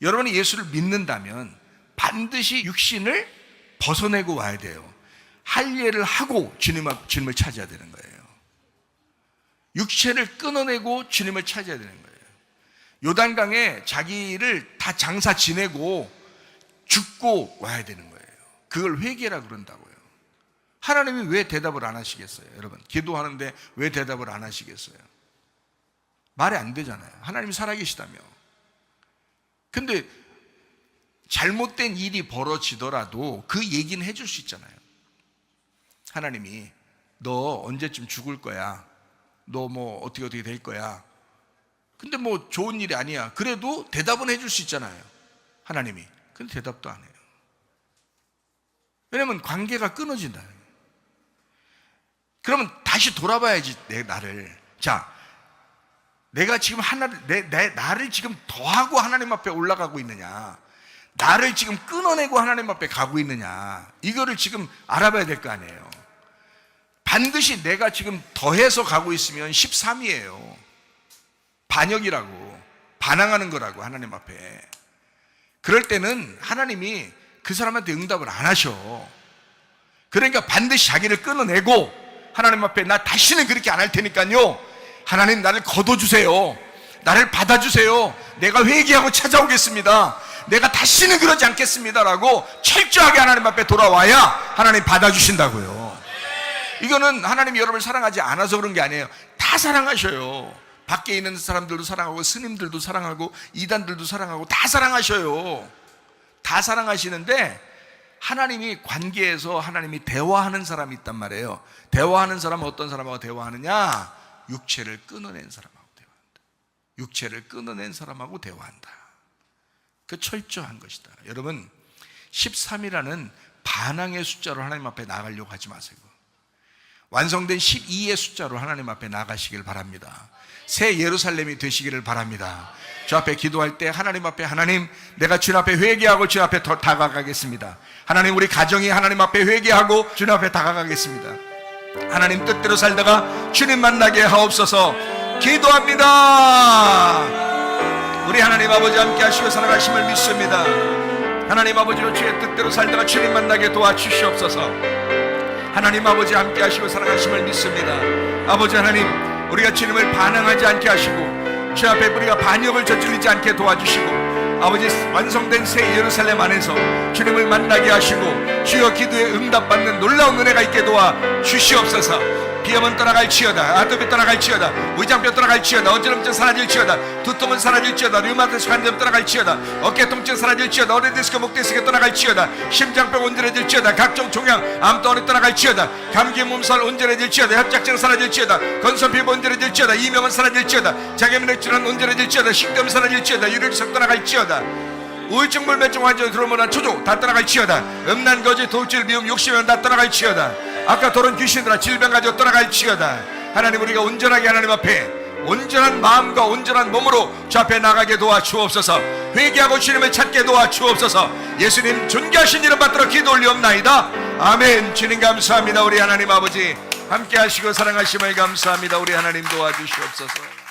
여러분이 예수를 믿는다면 반드시 육신을 벗어내고 와야 돼요. 할 일을 하고 주님을 찾아야 되는 거예요. 육체를 끊어내고 주님을 찾아야 되는 거예요. 요단강에 자기를 다 장사 지내고 죽고 와야 되는 거예요. 그걸 회개라 그런다고요. 하나님이 왜 대답을 안 하시겠어요? 여러분, 기도하는데 왜 대답을 안 하시겠어요? 말이 안 되잖아요. 하나님이 살아계시다며. 근데 잘못된 일이 벌어지더라도 그 얘기는 해줄 수 있잖아요. 하나님이 너 언제쯤 죽을 거야? 너 뭐 어떻게 될 거야? 근데 뭐 좋은 일이 아니야. 그래도 대답은 해줄 수 있잖아요. 하나님이. 근데 대답도 안 해요. 왜냐면 관계가 끊어진다. 그러면 다시 돌아봐야지 나를. 자, 내가 지금 나를 지금 더하고 하나님 앞에 올라가고 있느냐, 나를 지금 끊어내고 하나님 앞에 가고 있느냐, 이거를 지금 알아봐야 될 거 아니에요. 반드시 내가 지금 더해서 가고 있으면 13이에요. 반역이라고, 반항하는 거라고 하나님 앞에. 그럴 때는 하나님이 그 사람한테 응답을 안 하셔. 그러니까 반드시 자기를 끊어내고 하나님 앞에 나 다시는 그렇게 안 할 테니까요, 하나님 나를 거둬주세요, 나를 받아주세요, 내가 회개하고 찾아오겠습니다, 내가 다시는 그러지 않겠습니다라고 철저하게 하나님 앞에 돌아와야 하나님 받아주신다고요. 이거는 하나님이 여러분을 사랑하지 않아서 그런 게 아니에요. 다 사랑하셔요. 밖에 있는 사람들도 사랑하고 스님들도 사랑하고 이단들도 사랑하고 다 사랑하셔요. 다 사랑하시는데 하나님이 관계에서 하나님이 대화하는 사람이 있단 말이에요. 대화하는 사람은 어떤 사람하고 대화하느냐? 육체를 끊어낸 사람하고 대화한다. 육체를 끊어낸 사람하고 대화한다. 그 철저한 것이다. 여러분, 13이라는 반항의 숫자로 하나님 앞에 나가려고 하지 마세요. 완성된 12의 숫자로 하나님 앞에 나가시길 바랍니다. 새 예루살렘이 되시기를 바랍니다. 주 앞에 기도할 때 하나님 앞에, 하나님 내가 주님 앞에 회개하고 주님 앞에 더 다가가겠습니다. 하나님 우리 가정이 하나님 앞에 회개하고 주님 앞에 다가가겠습니다. 하나님 뜻대로 살다가 주님 만나게 하옵소서. 기도합니다. 우리 하나님 아버지 함께 하시고 살아가심을 믿습니다. 하나님 아버지로 주의 뜻대로 살다가 주님 만나게 도와주시옵소서. 하나님 아버지 함께 하시고 살아가심을 믿습니다. 아버지 하나님, 우리가 주님을 반항하지 않게 하시고 주 앞에 우리가 반역을 저지르지 않게 도와주시고, 아버지 완성된 새 예루살렘 안에서 주님을 만나게 하시고 주여 기도에 응답받는 놀라운 은혜가 있게 도와주시옵소서. 비염은 떠나갈지어다, 아토피 떠나갈지어다, 위장병 떠나갈지어다, 어지럼증 사라질지어다, 두통은 사라질지어다, 류마티스 관절 떠나갈지어다, 어깨 통증 사라질지어다, 어레 디스크 목 디스크 떠나갈지어다, 심장병 온전해질지어다, 각종 종양 암덩어리 떠나갈지어다, 감기 몸살 온전해질지어다, 협착증 사라질지어다, 건선 피부 온전해질지어다, 이명은 사라질지어다, 장애물의 질환 온전해질지어다, 식도염 사라질지어다, 유혈성 떠나갈지어다, 우울증 불면증 환자 드로모나 초조 다 떠나갈지어다, 음란 거짓 도둑질 미움 욕심은 다 떠나갈지어다, 아까 도른 귀신들아 질병 가지고 떠나갈지어다. 하나님 우리가 온전하게 하나님 앞에 온전한 마음과 온전한 몸으로 주 앞에 나가게 도와주옵소서. 회개하고 주님을 찾게 도와주옵소서. 예수님 존귀하신 이름 받들어 기도 올리옵나이다. 아멘. 주님 감사합니다. 우리 하나님 아버지 함께 하시고 사랑하심을 감사합니다. 우리 하나님 도와주시옵소서.